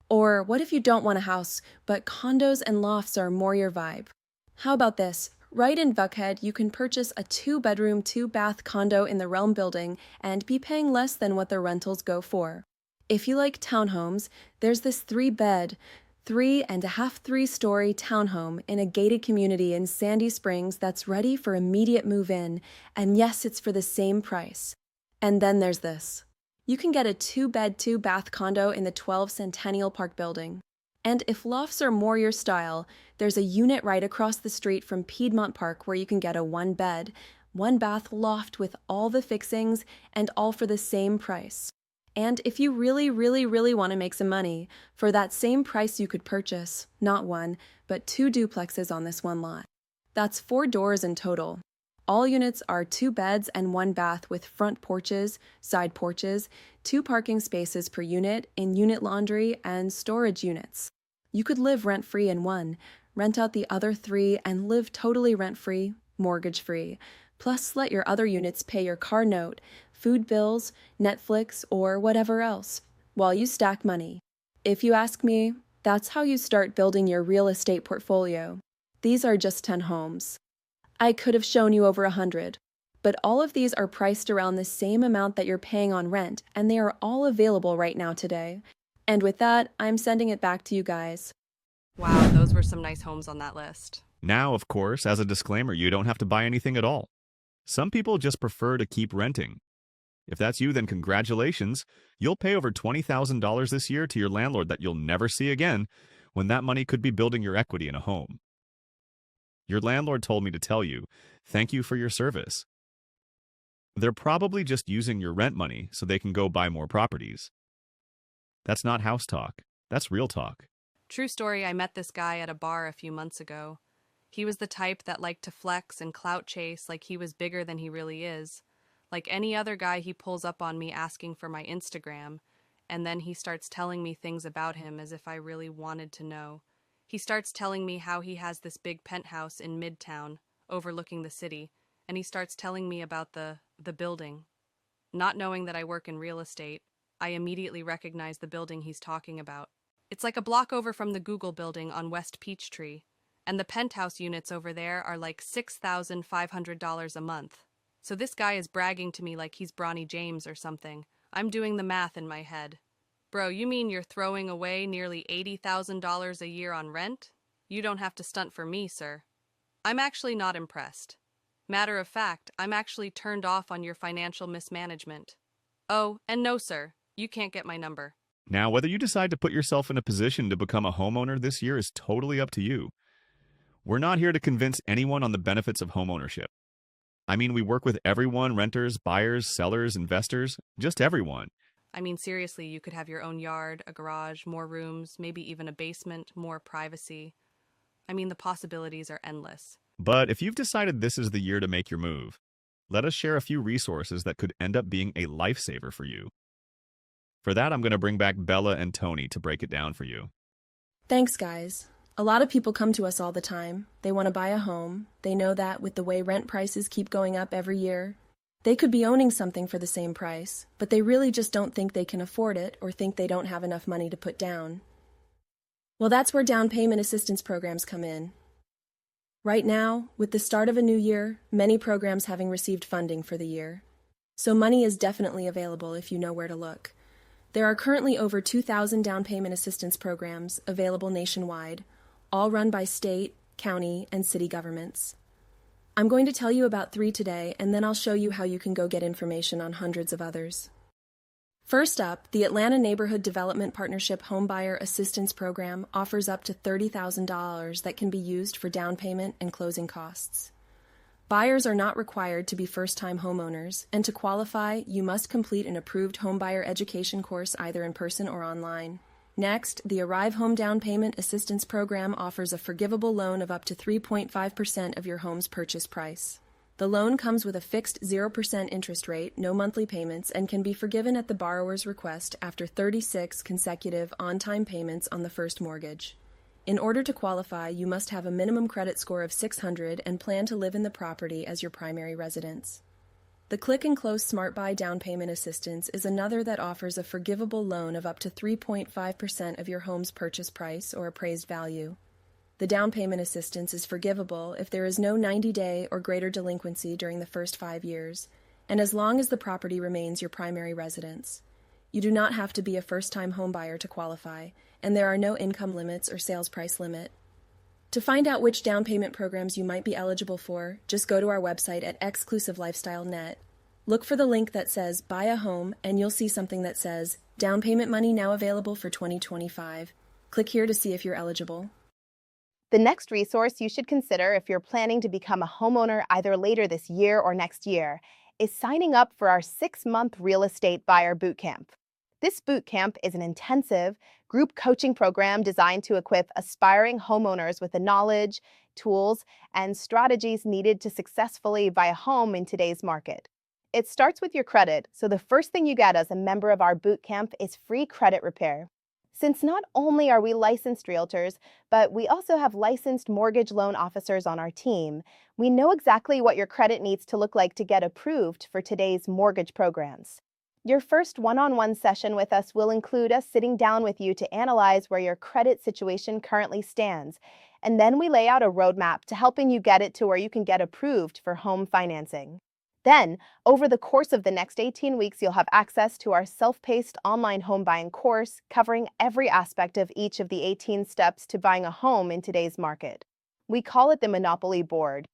Speaker 8: Or what if you don't want a house, but condos and lofts are more your vibe? How about this? Right in Buckhead, you can purchase a 2-bedroom, 2-bath condo in the Realm building and be paying less than what the rentals go for. If you like townhomes, there's this 3-bed, 3.5-3-story townhome in a gated community in Sandy Springs that's ready for immediate move-in, and yes, it's for the same price. And then there's this. You can get a 2-bed, 2-bath condo in the 12 Centennial Park building. And if lofts are more your style, there's a unit right across the street from Piedmont Park where you can get a 1-bed, 1-bath loft with all the fixings and all for the same price. And if you really want to make some money, for that same price you could purchase, not 1, but 2 duplexes on this one lot. That's 4 doors in total. All units are 2 beds and 1 bath with front porches, side porches, 2 parking spaces per unit, in-unit laundry, and storage units. You could live rent-free in 1, rent out the other 3, and live totally rent-free, mortgage-free. Plus, let your other units pay your car note, food bills, Netflix, or whatever else, while you stack money. If you ask me, that's how you start building your real estate portfolio. These are just 10 homes. I could have shown you over 100, but all of these are priced around the same amount that you're paying on rent, and they are all available right now today. And with that, I'm sending it back to you guys.
Speaker 3: Wow, those were some nice homes on that list.
Speaker 4: Now, of course, as a disclaimer, you don't have to buy anything at all. Some people just prefer to keep renting. If that's you, then congratulations. You'll pay over $20,000 this year to your landlord that you'll never see again, when that money could be building your equity in a home. Your landlord told me to tell you, thank you for your service. They're probably just using your rent money so they can go buy more properties. That's not house talk. That's real talk.
Speaker 3: True story, I met this guy at a bar a few months ago. He was the type that liked to flex and clout chase like he was bigger than he really is. Like any other guy, he pulls up on me asking for my Instagram, and then he starts telling me things about him as if I really wanted to know. He starts telling me how he has this big penthouse in Midtown, overlooking the city, and he starts telling me about the building. Not knowing that I work in real estate, I immediately recognize the building he's talking about. It's like a block over from the Google building on West Peachtree, and the penthouse units over there are like $6,500 a month. So this guy is bragging to me like he's Bronny James or something. I'm doing the math in my head. Bro, you mean you're throwing away nearly $80,000 a year on rent? You don't have to stunt for me, sir. I'm actually not impressed. Matter of fact, I'm actually turned off on your financial mismanagement. Oh, and no, sir, you can't get my number.
Speaker 4: Now, whether you decide to put yourself in a position to become a homeowner this year is totally up to you. We're not here to convince anyone on the benefits of homeownership. I mean, we work with everyone, renters, buyers, sellers, investors, just everyone.
Speaker 3: I mean, seriously, you could have your own yard, a garage, more rooms, maybe even a basement, more privacy. I mean, the possibilities are endless.
Speaker 4: But if you've decided this is the year to make your move, let us share a few resources that could end up being a lifesaver for you. For that, I'm going to bring back Bella and Tony to break it down for you.
Speaker 8: Thanks, guys. A lot of people come to us all the time. They want to buy a home. They know that with the way rent prices keep going up every year, they could be owning something for the same price, but they really just don't think they can afford it or think they don't have enough money to put down. Well, that's where down payment assistance programs come in. Right now, with the start of a new year, many programs having received funding for the year. So money is definitely available if you know where to look. There are currently over 2,000 down payment assistance programs available nationwide, all run by state, county, and city governments. I'm going to tell you about 3 today, and then I'll show you how you can go get information on hundreds of others. First up, the Atlanta Neighborhood Development Partnership Homebuyer Assistance Program offers up to $30,000 that can be used for down payment and closing costs. Buyers are not required to be first-time homeowners, and to qualify, you must complete an approved homebuyer education course either in person or online. Next, the Arrive Home Down Payment Assistance Program offers a forgivable loan of up to 3.5% of your home's purchase price. The loan comes with a fixed 0% interest rate, no monthly payments, and can be forgiven at the borrower's request after 36 consecutive on-time payments on the first mortgage. In order to qualify, you must have a minimum credit score of 600 and plan to live in the property as your primary residence. The Click and Close Smart Buy Down Payment Assistance is another that offers a forgivable loan of up to 3.5% of your home's purchase price or appraised value. The down payment assistance is forgivable if there is no 90-day or greater delinquency during the first 5 years, and as long as the property remains your primary residence. You do not have to be a first-time homebuyer to qualify, and there are no income limits or sales price limit. To find out which down payment programs you might be eligible for, just go to our website at XclusiveLifestyleNet. Look for the link that says Buy a Home, and you'll see something that says Down Payment Money Now Available for 2025. Click here to see if you're eligible.
Speaker 7: The next resource you should consider if you're planning to become a homeowner either later this year or next year is signing up for our 6-month Real Estate Buyer Bootcamp. This bootcamp is an intensive group coaching program designed to equip aspiring homeowners with the knowledge, tools, and strategies needed to successfully buy a home in today's market. It starts with your credit, so the first thing you get as a member of our bootcamp is free credit repair. Since not only are we licensed realtors, but we also have licensed mortgage loan officers on our team, we know exactly what your credit needs to look like to get approved for today's mortgage programs. Your first one-on-one session with us will include us sitting down with you to analyze where your credit situation currently stands, and then we lay out a roadmap to helping you get it to where you can get approved for home financing. Then, over the course of the next 18 weeks, you'll have access to our self-paced online home buying course covering every aspect of each of the 18 steps to buying a home in today's market. We call it the Monopoly Board.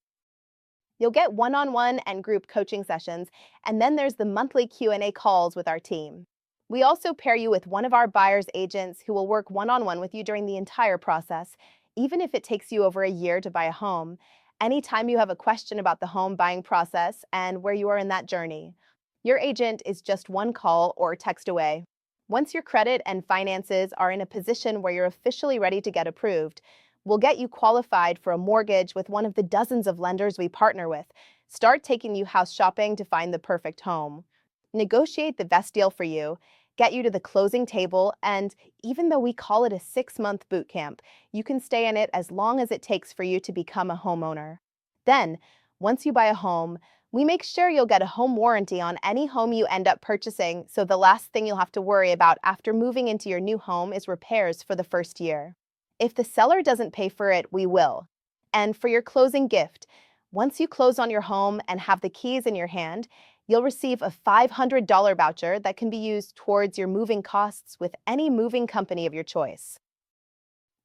Speaker 7: You'll get one-on-one and group coaching sessions, and then there's the monthly Q&A calls with our team. We also pair you with one of our buyer's agents who will work one-on-one with you during the entire process, even if it takes you over a year to buy a home. Anytime you have a question about the home buying process and where you are in that journey, your agent is just one call or text away. Once your credit and finances are in a position where you're officially ready to get approved, we'll get you qualified for a mortgage with one of the dozens of lenders we partner with, start taking you house shopping to find the perfect home, negotiate the best deal for you, get you to the closing table, and even though we call it a 6-month boot camp, you can stay in it as long as it takes for you to become a homeowner. Then, once you buy a home, we make sure you'll get a home warranty on any home you end up purchasing, so the last thing you'll have to worry about after moving into your new home is repairs for the first year. If the seller doesn't pay for it, we will. And for your closing gift, once you close on your home and have the keys in your hand, You'll receive a $500 voucher that can be used towards your moving costs with any moving company of your choice.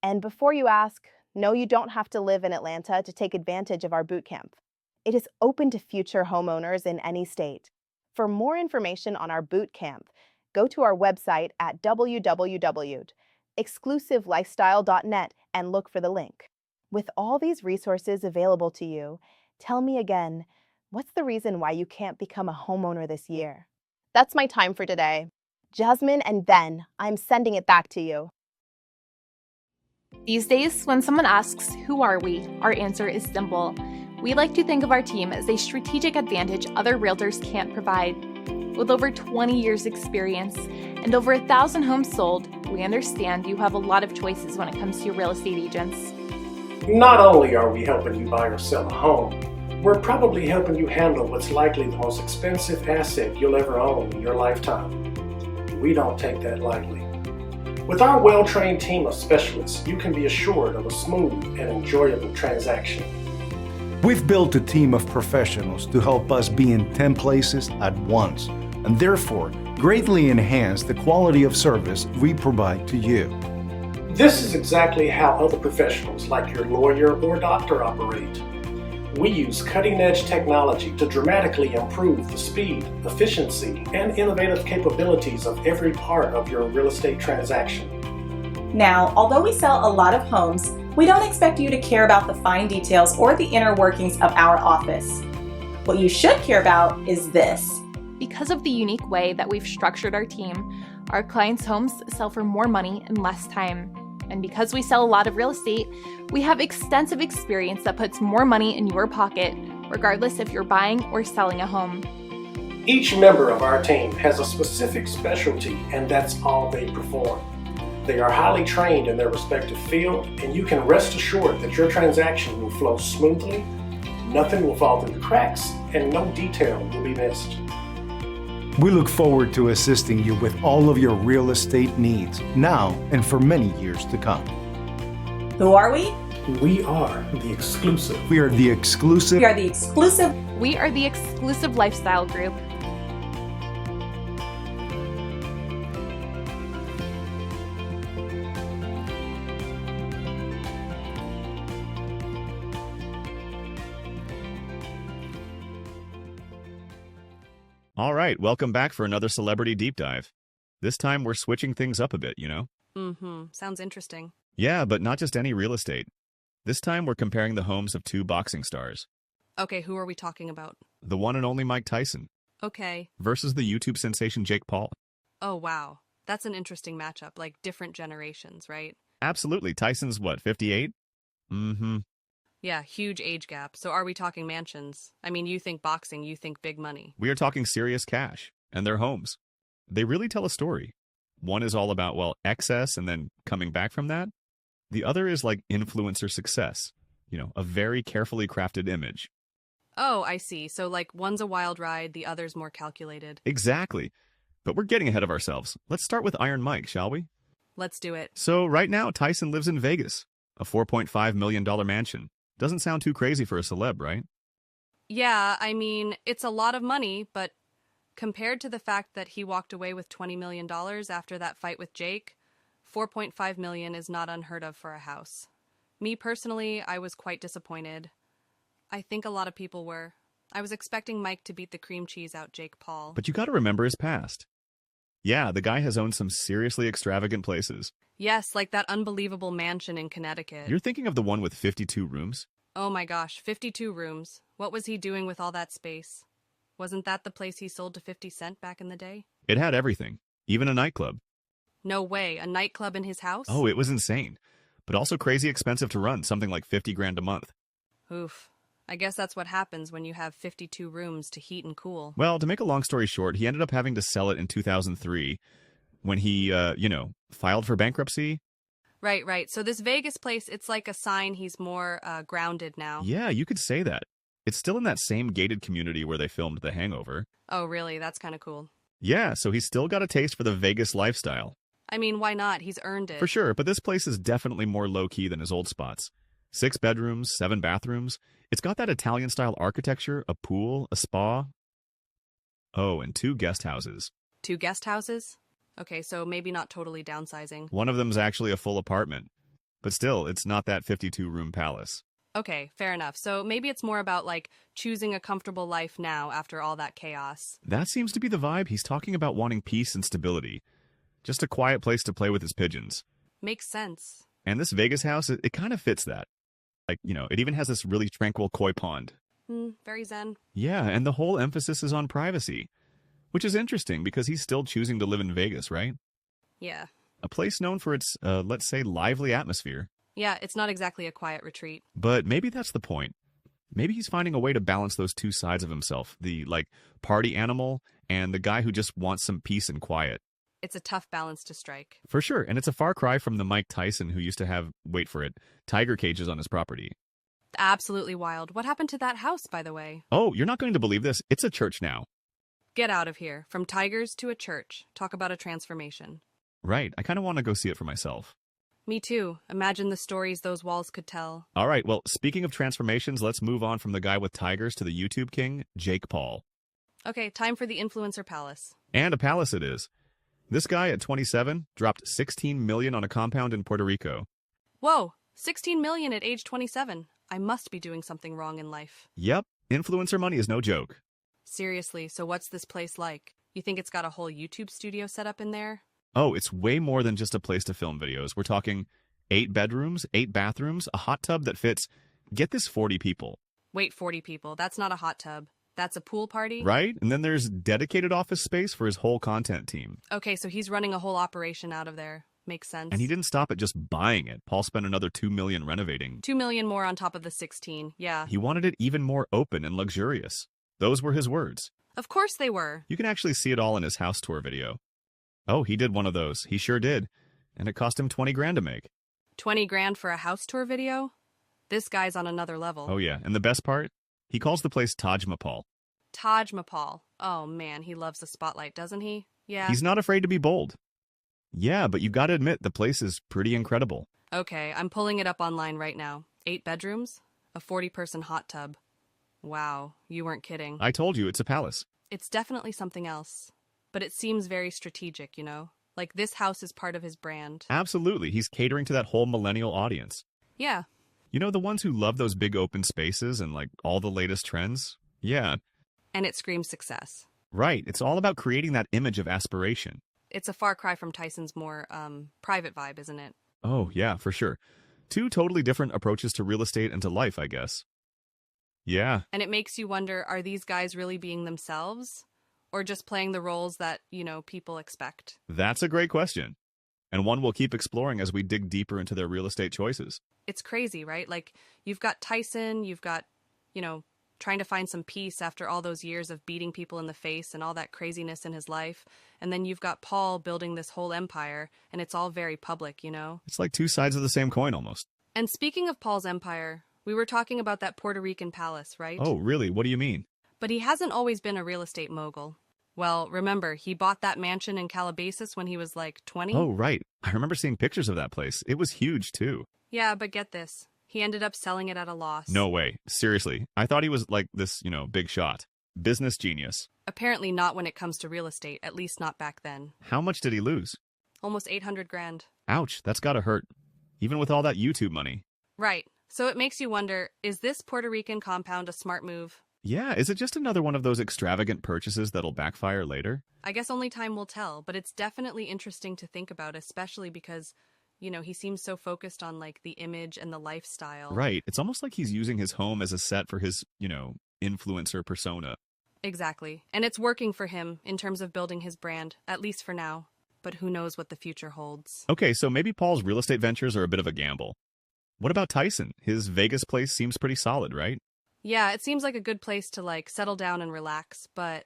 Speaker 7: And before you ask, no, you don't have to live in Atlanta to take advantage of our boot camp. It is open to future homeowners in any state. For more information on our boot camp, go to our website at www.exclusivelifestyle.net and look for the link. With all these resources available to you, tell me again, what's the reason why you can't become a homeowner this year? That's my time for today. Jasmine and Ben, I'm sending it back to you.
Speaker 9: These days, when someone asks, "Who are we?" our answer is simple. We like to think of our team as a strategic advantage other realtors can't provide. With over 20 years' experience and over 1,000 homes sold, we understand you have a lot of choices when it comes to your real estate agents.
Speaker 10: Not only are we helping you buy or sell a home, we're probably helping you handle what's likely the most expensive asset you'll ever own in your lifetime. We don't take that lightly. With our well-trained team of specialists, you can be assured of a smooth and enjoyable transaction.
Speaker 11: We've built a team of professionals to help us be in 10 places at once, and therefore greatly enhance the quality of service we provide to you.
Speaker 10: This is exactly how other professionals like your lawyer or doctor operate. We use cutting-edge technology to dramatically improve the speed, efficiency, and innovative capabilities of every part of your real estate transaction.
Speaker 12: Now, although we sell a lot of homes, we don't expect you to care about the fine details or the inner workings of our office. What you should care about is this.
Speaker 9: Because of the unique way that we've structured our team, our clients' homes sell for more money in less time. And because we sell a lot of real estate, we have extensive experience that puts more money in your pocket, regardless if you're buying or selling a home.
Speaker 10: Each member of our team has a specific specialty, and that's all they perform. They are highly trained in their respective field, and you can rest assured that your transaction will flow smoothly, nothing will fall through the cracks, and no detail will be missed.
Speaker 11: We look forward to assisting you with all of your real estate needs now and for many years to come.
Speaker 12: Who are we?
Speaker 10: We are the Exclusive.
Speaker 11: We are the Exclusive.
Speaker 12: We are the Exclusive.
Speaker 9: We are the Exclusive Lifestyle Group.
Speaker 4: All right, welcome back for another Celebrity Deep Dive. This time we're switching things up a bit, you know?
Speaker 3: Sounds interesting.
Speaker 4: Yeah, but not just any real estate. This time we're comparing the homes of two boxing stars.
Speaker 3: Okay, who are we talking about?
Speaker 4: The one and only Mike Tyson
Speaker 3: Okay.
Speaker 4: versus the YouTube sensation Jake Paul.
Speaker 3: Oh, wow. That's an interesting matchup, like different generations, right?
Speaker 4: Absolutely. Tyson's what, 58? Mm-hmm.
Speaker 3: Yeah, huge age gap. So are we talking mansions? I mean, you think boxing, you think big money.
Speaker 4: We are talking serious cash and their homes. They really tell a story. One is all about, well, excess and then coming back from that. The other is like influencer success. You know, a very carefully crafted image.
Speaker 3: Oh, I see. So like one's a wild ride, the other's more calculated.
Speaker 4: Exactly. But we're getting ahead of ourselves. Let's start with Iron Mike, shall we?
Speaker 3: Let's do it.
Speaker 4: So right now, Tyson lives in Vegas, a $4.5 million mansion. Doesn't sound too crazy for a celeb, right?
Speaker 3: Yeah, I mean, it's a lot of money, but compared to the fact that he walked away with $20 million after that fight with Jake, $4.5 million is not unheard of for a house. Me personally, I was quite disappointed. I think a lot of people were. I was expecting Mike to beat the cream cheese out Jake Paul.
Speaker 4: But you gotta remember his past. Yeah, the guy has owned some seriously extravagant places.
Speaker 3: Yes, like that unbelievable mansion in Connecticut.
Speaker 4: You're thinking of the one with 52 rooms?
Speaker 3: Oh my gosh, 52 rooms. What was he doing with all that space? Wasn't that the place he sold to 50 Cent back in the day?
Speaker 4: It had everything, even a nightclub.
Speaker 3: No way, a nightclub in his house?
Speaker 4: Oh, it was insane. But also crazy expensive to run, something like 50 grand a month.
Speaker 3: Oof. I guess that's what happens when you have 52 rooms to heat and cool.
Speaker 4: Well, to make a long story short, he ended up having to sell it in 2003 when he, filed for bankruptcy.
Speaker 3: Right. So this Vegas place, it's like a sign he's more grounded now.
Speaker 4: Yeah, you could say that. It's still in that same gated community where they filmed The Hangover.
Speaker 3: Oh, really? That's kind of cool.
Speaker 4: Yeah, so he's still got a taste for the Vegas lifestyle.
Speaker 3: I mean, why not? He's earned it.
Speaker 4: For sure, but this place is definitely more low-key than his old spots. 6 bedrooms, 7 bathrooms. It's got that Italian-style architecture, a pool, a spa. Oh, and 2 guest houses.
Speaker 3: 2 guest houses? Okay, so maybe not totally downsizing.
Speaker 4: One of them's actually a full apartment. But still, it's not that 52-room palace.
Speaker 3: Okay, fair enough. So maybe it's more about, like, choosing a comfortable life now after all that chaos.
Speaker 4: That seems to be the vibe. He's talking about wanting peace and stability. Just a quiet place to play with his pigeons.
Speaker 3: Makes sense.
Speaker 4: And this Vegas house, it kind of fits that. Like, it even has this really tranquil koi pond.
Speaker 3: Very zen.
Speaker 4: Yeah, and the whole emphasis is on privacy. Which is interesting because he's still choosing to live in Vegas, right?
Speaker 3: Yeah.
Speaker 4: A place known for its, let's say, lively atmosphere.
Speaker 3: Yeah, it's not exactly a quiet retreat.
Speaker 4: But maybe that's the point. Maybe he's finding a way to balance those 2 sides of himself. The, party animal and the guy who just wants some peace and quiet.
Speaker 3: It's a tough balance to strike.
Speaker 4: For sure, and it's a far cry from the Mike Tyson who used to have, wait for it, tiger cages on his property.
Speaker 3: Absolutely wild. What happened to that house, by the way?
Speaker 4: Oh, you're not going to believe this. It's a church now.
Speaker 3: Get out of here. From tigers to a church. Talk about a transformation.
Speaker 4: Right. I kind of want to go see it for myself.
Speaker 3: Me too. Imagine the stories those walls could tell.
Speaker 4: All right. Well, speaking of transformations, let's move on from the guy with tigers to the YouTube king, Jake Paul.
Speaker 3: Okay, time for the influencer palace.
Speaker 4: And a palace it is. This guy at 27 dropped $16 million on a compound in Puerto Rico.
Speaker 3: Whoa, $16 million at age 27. I must be doing something wrong in life.
Speaker 4: Yep. Influencer money is no joke.
Speaker 3: Seriously, so what's this place like? You think it's got a whole YouTube studio set up in there?
Speaker 4: Oh, it's way more than just a place to film videos. We're talking 8 bedrooms, 8 bathrooms, a hot tub that fits, get this, 40 people.
Speaker 3: Wait, 40 people. That's not a hot tub. That's a pool party?
Speaker 4: Right? And then there's dedicated office space for his whole content team.
Speaker 3: Okay, so he's running a whole operation out of there. Makes sense.
Speaker 4: And he didn't stop at just buying it. Paul spent another $2 million renovating.
Speaker 3: $2 million more on top of the 16, yeah.
Speaker 4: He wanted it even more open and luxurious. Those were his words.
Speaker 3: Of course they were.
Speaker 4: You can actually see it all in his house tour video. Oh, he did one of those. He sure did. And it cost him 20 grand to make.
Speaker 3: 20 grand for a house tour video? This guy's on another level.
Speaker 4: Oh yeah, and the best part? He calls the place Taj Mahal.
Speaker 3: Taj Mahal. Oh man, he loves the spotlight, doesn't he? Yeah.
Speaker 4: He's not afraid to be bold. Yeah, but you gotta admit, the place is pretty incredible.
Speaker 3: Okay, I'm pulling it up online right now. 8 bedrooms? A 40-person hot tub. Wow, you weren't kidding.
Speaker 4: I told you, it's a palace.
Speaker 3: It's definitely something else. But it seems very strategic, you know? Like this house is part of his brand.
Speaker 4: Absolutely, he's catering to that whole millennial audience.
Speaker 3: Yeah.
Speaker 4: You know, the ones who love those big open spaces and, all the latest trends? Yeah.
Speaker 3: And it screams success.
Speaker 4: Right, it's all about creating that image of aspiration.
Speaker 3: It's a far cry from Tyson's more, private vibe, isn't it?
Speaker 4: Oh, yeah, for sure. 2 totally different approaches to real estate and to life, I guess. Yeah.
Speaker 3: And it makes you wonder, are these guys really being themselves? Or just playing the roles that, people expect?
Speaker 4: That's a great question. And one we'll keep exploring as we dig deeper into their real estate choices.
Speaker 3: It's crazy, right? Like, you've got Tyson, you've got, trying to find some peace after all those years of beating people in the face and all that craziness in his life. And then you've got Paul building this whole empire, and it's all very public,
Speaker 4: It's like 2 sides of the same coin, almost.
Speaker 3: And speaking of Paul's empire, we were talking about that Puerto Rican palace, right?
Speaker 4: Oh, really? What do you mean?
Speaker 3: But he hasn't always been a real estate mogul. Well, remember, he bought that mansion in Calabasas when he was 20?
Speaker 4: Oh, right. I remember seeing pictures of that place. It was huge, too.
Speaker 3: Yeah, but get this. He ended up selling it at a loss.
Speaker 4: No way. Seriously. I thought he was this, big shot. Business genius.
Speaker 3: Apparently not when it comes to real estate, at least not back then.
Speaker 4: How much did he lose?
Speaker 3: Almost 800 grand.
Speaker 4: Ouch, that's gotta hurt. Even with all that YouTube money.
Speaker 3: Right. So it makes you wonder, is this Puerto Rican compound a smart move?
Speaker 4: Yeah, is it just another one of those extravagant purchases that'll backfire later?
Speaker 3: I guess only time will tell, but it's definitely interesting to think about, especially because, he seems so focused on, the image and the lifestyle.
Speaker 4: Right. It's almost like he's using his home as a set for his, influencer persona.
Speaker 3: Exactly. And it's working for him in terms of building his brand, at least for now. But who knows what the future holds.
Speaker 4: Okay, so maybe Paul's real estate ventures are a bit of a gamble. What about Tyson? His Vegas place seems pretty solid, right?
Speaker 3: Yeah, it seems like a good place to, settle down and relax, but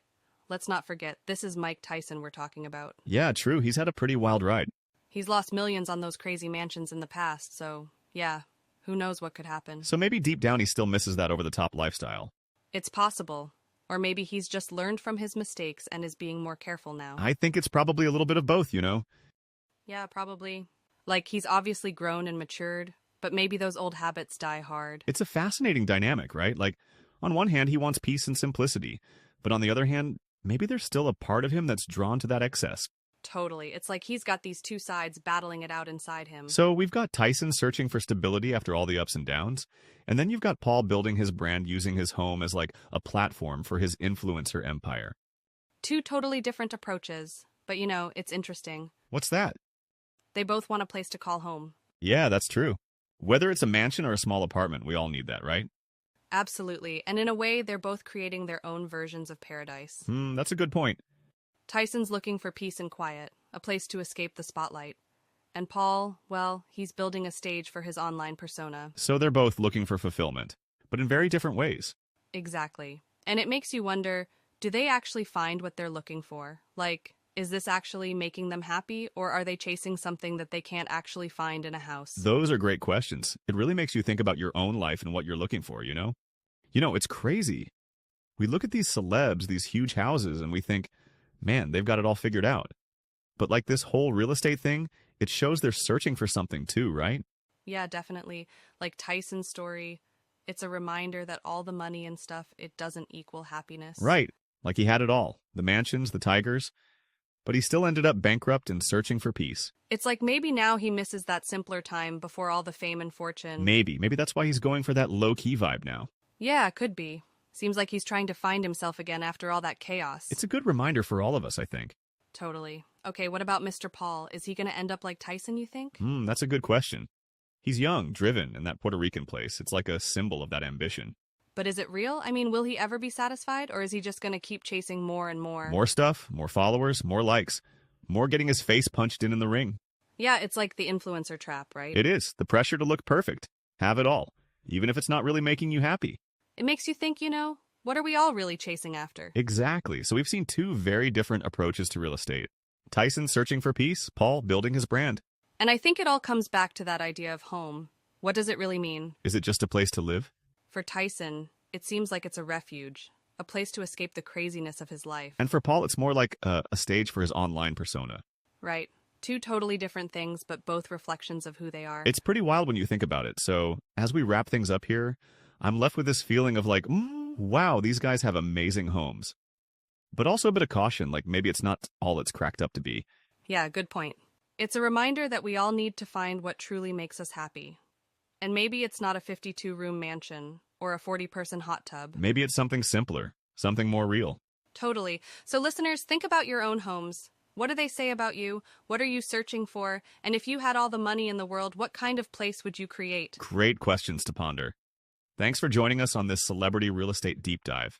Speaker 3: let's not forget, this is Mike Tyson we're talking about.
Speaker 4: Yeah, true. He's had a pretty wild ride.
Speaker 3: He's lost millions on those crazy mansions in the past, so, yeah, who knows what could happen.
Speaker 4: So maybe deep down he still misses that over-the-top lifestyle.
Speaker 3: It's possible. Or maybe he's just learned from his mistakes and is being more careful now.
Speaker 4: I think it's probably a little bit of both,
Speaker 3: Yeah, probably. He's obviously grown and matured, but maybe those old habits die hard.
Speaker 4: It's a fascinating dynamic, right? On one hand, he wants peace and simplicity, but on the other hand, maybe there's still a part of him that's drawn to that excess.
Speaker 3: Totally. It's like he's got these two sides battling it out inside him.
Speaker 4: So we've got Tyson searching for stability after all the ups and downs, and then you've got Paul building his brand using his home as like a platform for his influencer empire.
Speaker 3: Two totally different approaches, but it's interesting.
Speaker 4: What's that?
Speaker 3: They both want a place to call home.
Speaker 4: Yeah, that's true. Whether it's a mansion or a small apartment, we all need that, right?
Speaker 3: Absolutely. And in a way, they're both creating their own versions of paradise.
Speaker 4: That's a good point.
Speaker 3: Tyson's looking for peace and quiet, a place to escape the spotlight. And Paul, well, he's building a stage for his online persona.
Speaker 4: So they're both looking for fulfillment, but in very different ways.
Speaker 3: Exactly. And it makes you wonder, do they actually find what they're looking for? Like, is this actually making them happy, or are they chasing something that they can't actually find in a house?
Speaker 4: Those are great questions. It really makes you think about your own life and what you're looking for, you know? It's crazy. We look at these celebs, these huge houses, and we think, man, they've got it all figured out. But like this whole real estate thing, it shows they're searching for something too, right?
Speaker 3: Yeah, definitely. Like Tyson's story, it's a reminder that all the money and stuff, it doesn't equal happiness.
Speaker 4: Right. Like he had it all. The mansions, the tigers. But he still ended up bankrupt and searching for peace.
Speaker 3: It's like maybe now he misses that simpler time before all the fame and fortune.
Speaker 4: Maybe that's why he's going for that low-key vibe now.
Speaker 3: Yeah, could be. Seems like he's trying to find himself again after all that chaos.
Speaker 4: It's a good reminder for all of us, I think.
Speaker 3: Totally. Okay, what about Mr. Paul? Is he going to end up like Tyson, you think?
Speaker 4: That's a good question. He's young, driven, in that Puerto Rican place. It's like a symbol of that ambition.
Speaker 3: But is it real? I mean, will he ever be satisfied, or is he just going to keep chasing more and more?
Speaker 4: More stuff, more followers, more likes, more getting his face punched in the ring.
Speaker 3: Yeah, it's like the influencer trap, right?
Speaker 4: It is. The pressure to look perfect. Have it all, even if it's not really making you happy.
Speaker 3: It makes you think, what are we all really chasing after?
Speaker 4: Exactly. So we've seen two very different approaches to real estate. Tyson searching for peace, Paul building his brand.
Speaker 3: And I think it all comes back to that idea of home. What does it really mean?
Speaker 4: Is it just a place to live?
Speaker 3: For Tyson, it seems like it's a refuge, a place to escape the craziness of his life.
Speaker 4: And for Paul, it's more like a stage for his online persona.
Speaker 3: Right. Two totally different things, but both reflections of who they are.
Speaker 4: It's pretty wild when you think about it. So as we wrap things up here, I'm left with this feeling of like, wow, these guys have amazing homes. But also a bit of caution, like maybe it's not all it's cracked up to be.
Speaker 3: Yeah, good point. It's a reminder that we all need to find what truly makes us happy. And maybe it's not a 52-room mansion or a 40-person hot tub.
Speaker 4: Maybe it's something simpler, something more real.
Speaker 3: Totally. So listeners, think about your own homes. What do they say about you? What are you searching for? And if you had all the money in the world, what kind of place would you create?
Speaker 4: Great questions to ponder. Thanks for joining us on this celebrity real estate deep dive.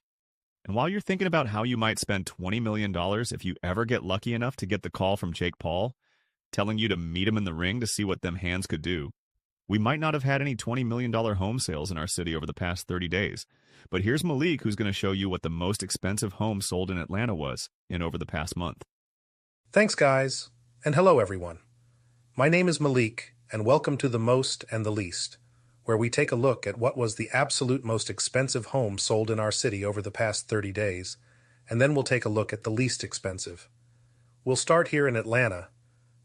Speaker 4: And while you're thinking about how you might spend $20 million if you ever get lucky enough to get the call from Jake Paul, telling you to meet him in the ring to see what them hands could do, we might not have had any $20 million home sales in our city over the past 30 days. But here's Malik, who's going to show you what the most expensive home sold in Atlanta was in over the past month.
Speaker 13: Thanks, guys. And hello, everyone. My name is Malik, and welcome to The Most and the Least, where we take a look at what was the absolute most expensive home sold in our city over the past 30 days, and then we'll take a look at the least expensive. We'll start here in Atlanta,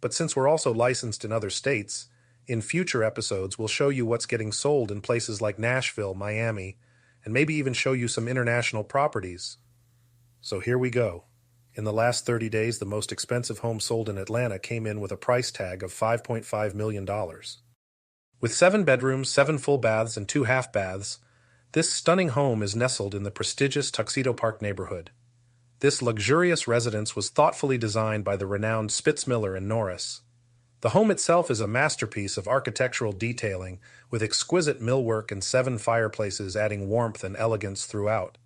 Speaker 13: but since we're also licensed in other states, in future episodes we'll show you what's getting sold in places like Nashville, Miami, and maybe even show you some international properties. So here we go. In the last 30 days, the most expensive home sold in Atlanta came in with a price tag of $5.5 million. With 7 bedrooms, 7 full baths, and 2 half baths, this stunning home is nestled in the prestigious Tuxedo Park neighborhood. This luxurious residence was thoughtfully designed by the renowned Spitzmiller and Norris. The home itself is a masterpiece of architectural detailing, with exquisite millwork and 7 fireplaces adding warmth and elegance throughout.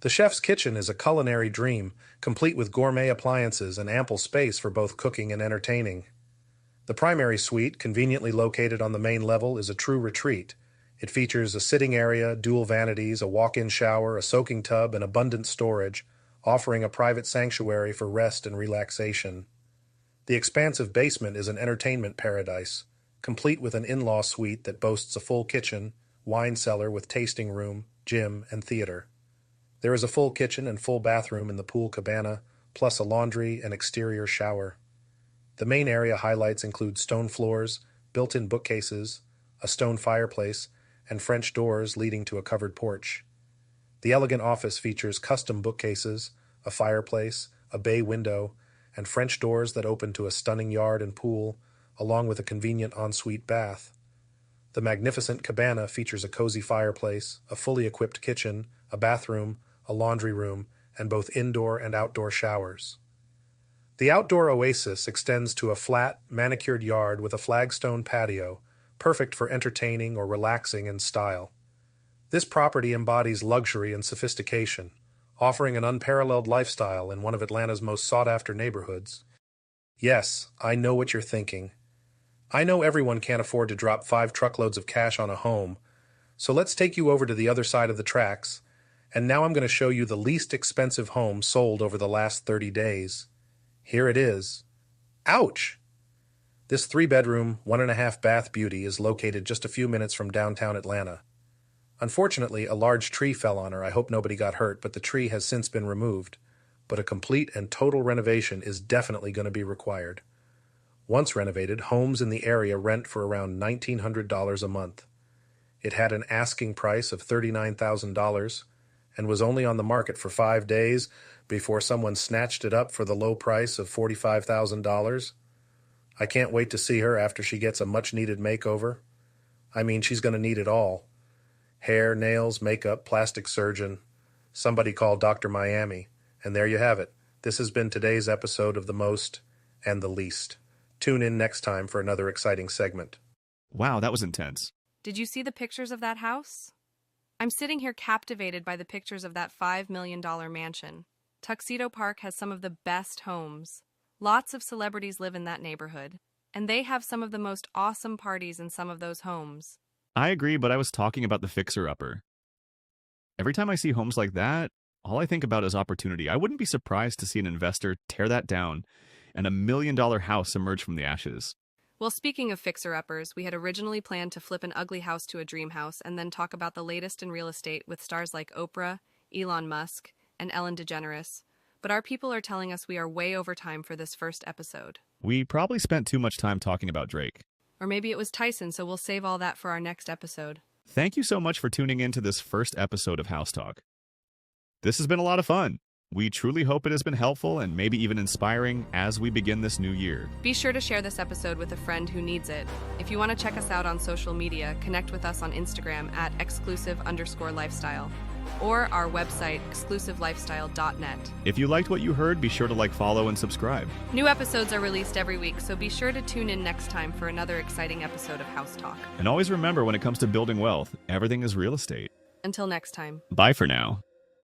Speaker 13: The chef's kitchen is a culinary dream, complete with gourmet appliances and ample space for both cooking and entertaining. The primary suite, conveniently located on the main level, is a true retreat. It features a sitting area, dual vanities, a walk-in shower, a soaking tub, and abundant storage, offering a private sanctuary for rest and relaxation. The expansive basement is an entertainment paradise, complete with an in-law suite that boasts a full kitchen, wine cellar with tasting room, gym, and theater. There is a full kitchen and full bathroom in the pool cabana, plus a laundry and exterior shower. The main area highlights include stone floors, built-in bookcases, a stone fireplace, and French doors leading to a covered porch. The elegant office features custom bookcases, a fireplace, a bay window, and French doors that open to a stunning yard and pool, along with a convenient ensuite bath. The magnificent cabana features a cozy fireplace, a fully equipped kitchen, a bathroom, a laundry room, and both indoor and outdoor showers. The outdoor oasis extends to a flat, manicured yard with a flagstone patio, perfect for entertaining or relaxing in style. This property embodies luxury and sophistication, offering an unparalleled lifestyle in one of Atlanta's most sought-after neighborhoods. Yes, I know what you're thinking. I know everyone can't afford to drop 5 truckloads of cash on a home, so let's take you over to the other side of the tracks, and now I'm going to show you the least expensive home sold over the last 30 days. Here it is. Ouch! This 3-bedroom, 1.5-bath beauty is located just a few minutes from downtown Atlanta. Unfortunately, a large tree fell on her. I hope nobody got hurt, but the tree has since been removed. But a complete and total renovation is definitely going to be required. Once renovated, homes in the area rent for around $1,900 a month. It had an asking price of $39,000 and was only on the market for 5 days before someone snatched it up for the low price of $45,000. I can't wait to see her after she gets a much-needed makeover. I mean, she's going to need it all. Hair, nails, makeup, plastic surgeon. Somebody call Dr. Miami. And there you have it. This has been today's episode of The Most and the Least. Tune in next time for another exciting segment.
Speaker 4: Wow, that was intense.
Speaker 3: Did you see the pictures of that house? I'm sitting here captivated by the pictures of that $5 million mansion. Tuxedo Park has some of the best homes. Lots of celebrities live in that neighborhood, and they have some of the most awesome parties in some of those homes.
Speaker 4: I agree, but I was talking about the fixer-upper. Every time I see homes like that, all I think about is opportunity. I wouldn't be surprised to see an investor tear that down and a $1 million house emerge from the ashes.
Speaker 3: Well, speaking of fixer-uppers, we had originally planned to flip an ugly house to a dream house and then talk about the latest in real estate with stars like Oprah, Elon Musk, and Ellen DeGeneres. But our people are telling us we are way over time for this first episode.
Speaker 4: We probably spent too much time talking about Drake.
Speaker 3: Or maybe it was Tyson, so we'll save all that for our next episode.
Speaker 4: Thank you so much for tuning in to this first episode of House Talk. This has been a lot of fun. We truly hope it has been helpful and maybe even inspiring as we begin this new year.
Speaker 3: Be sure to share this episode with a friend who needs it. If you want to check us out on social media, connect with us on Instagram at Xclusive_lifestyle or our website, xclusivelifestyle.net.
Speaker 4: If you liked what you heard, be sure to like, follow, and subscribe.
Speaker 3: New episodes are released every week, so be sure to tune in next time for another exciting episode of House Talk.
Speaker 4: And always remember, when it comes to building wealth, everything is real estate.
Speaker 3: Until next time.
Speaker 4: Bye for now.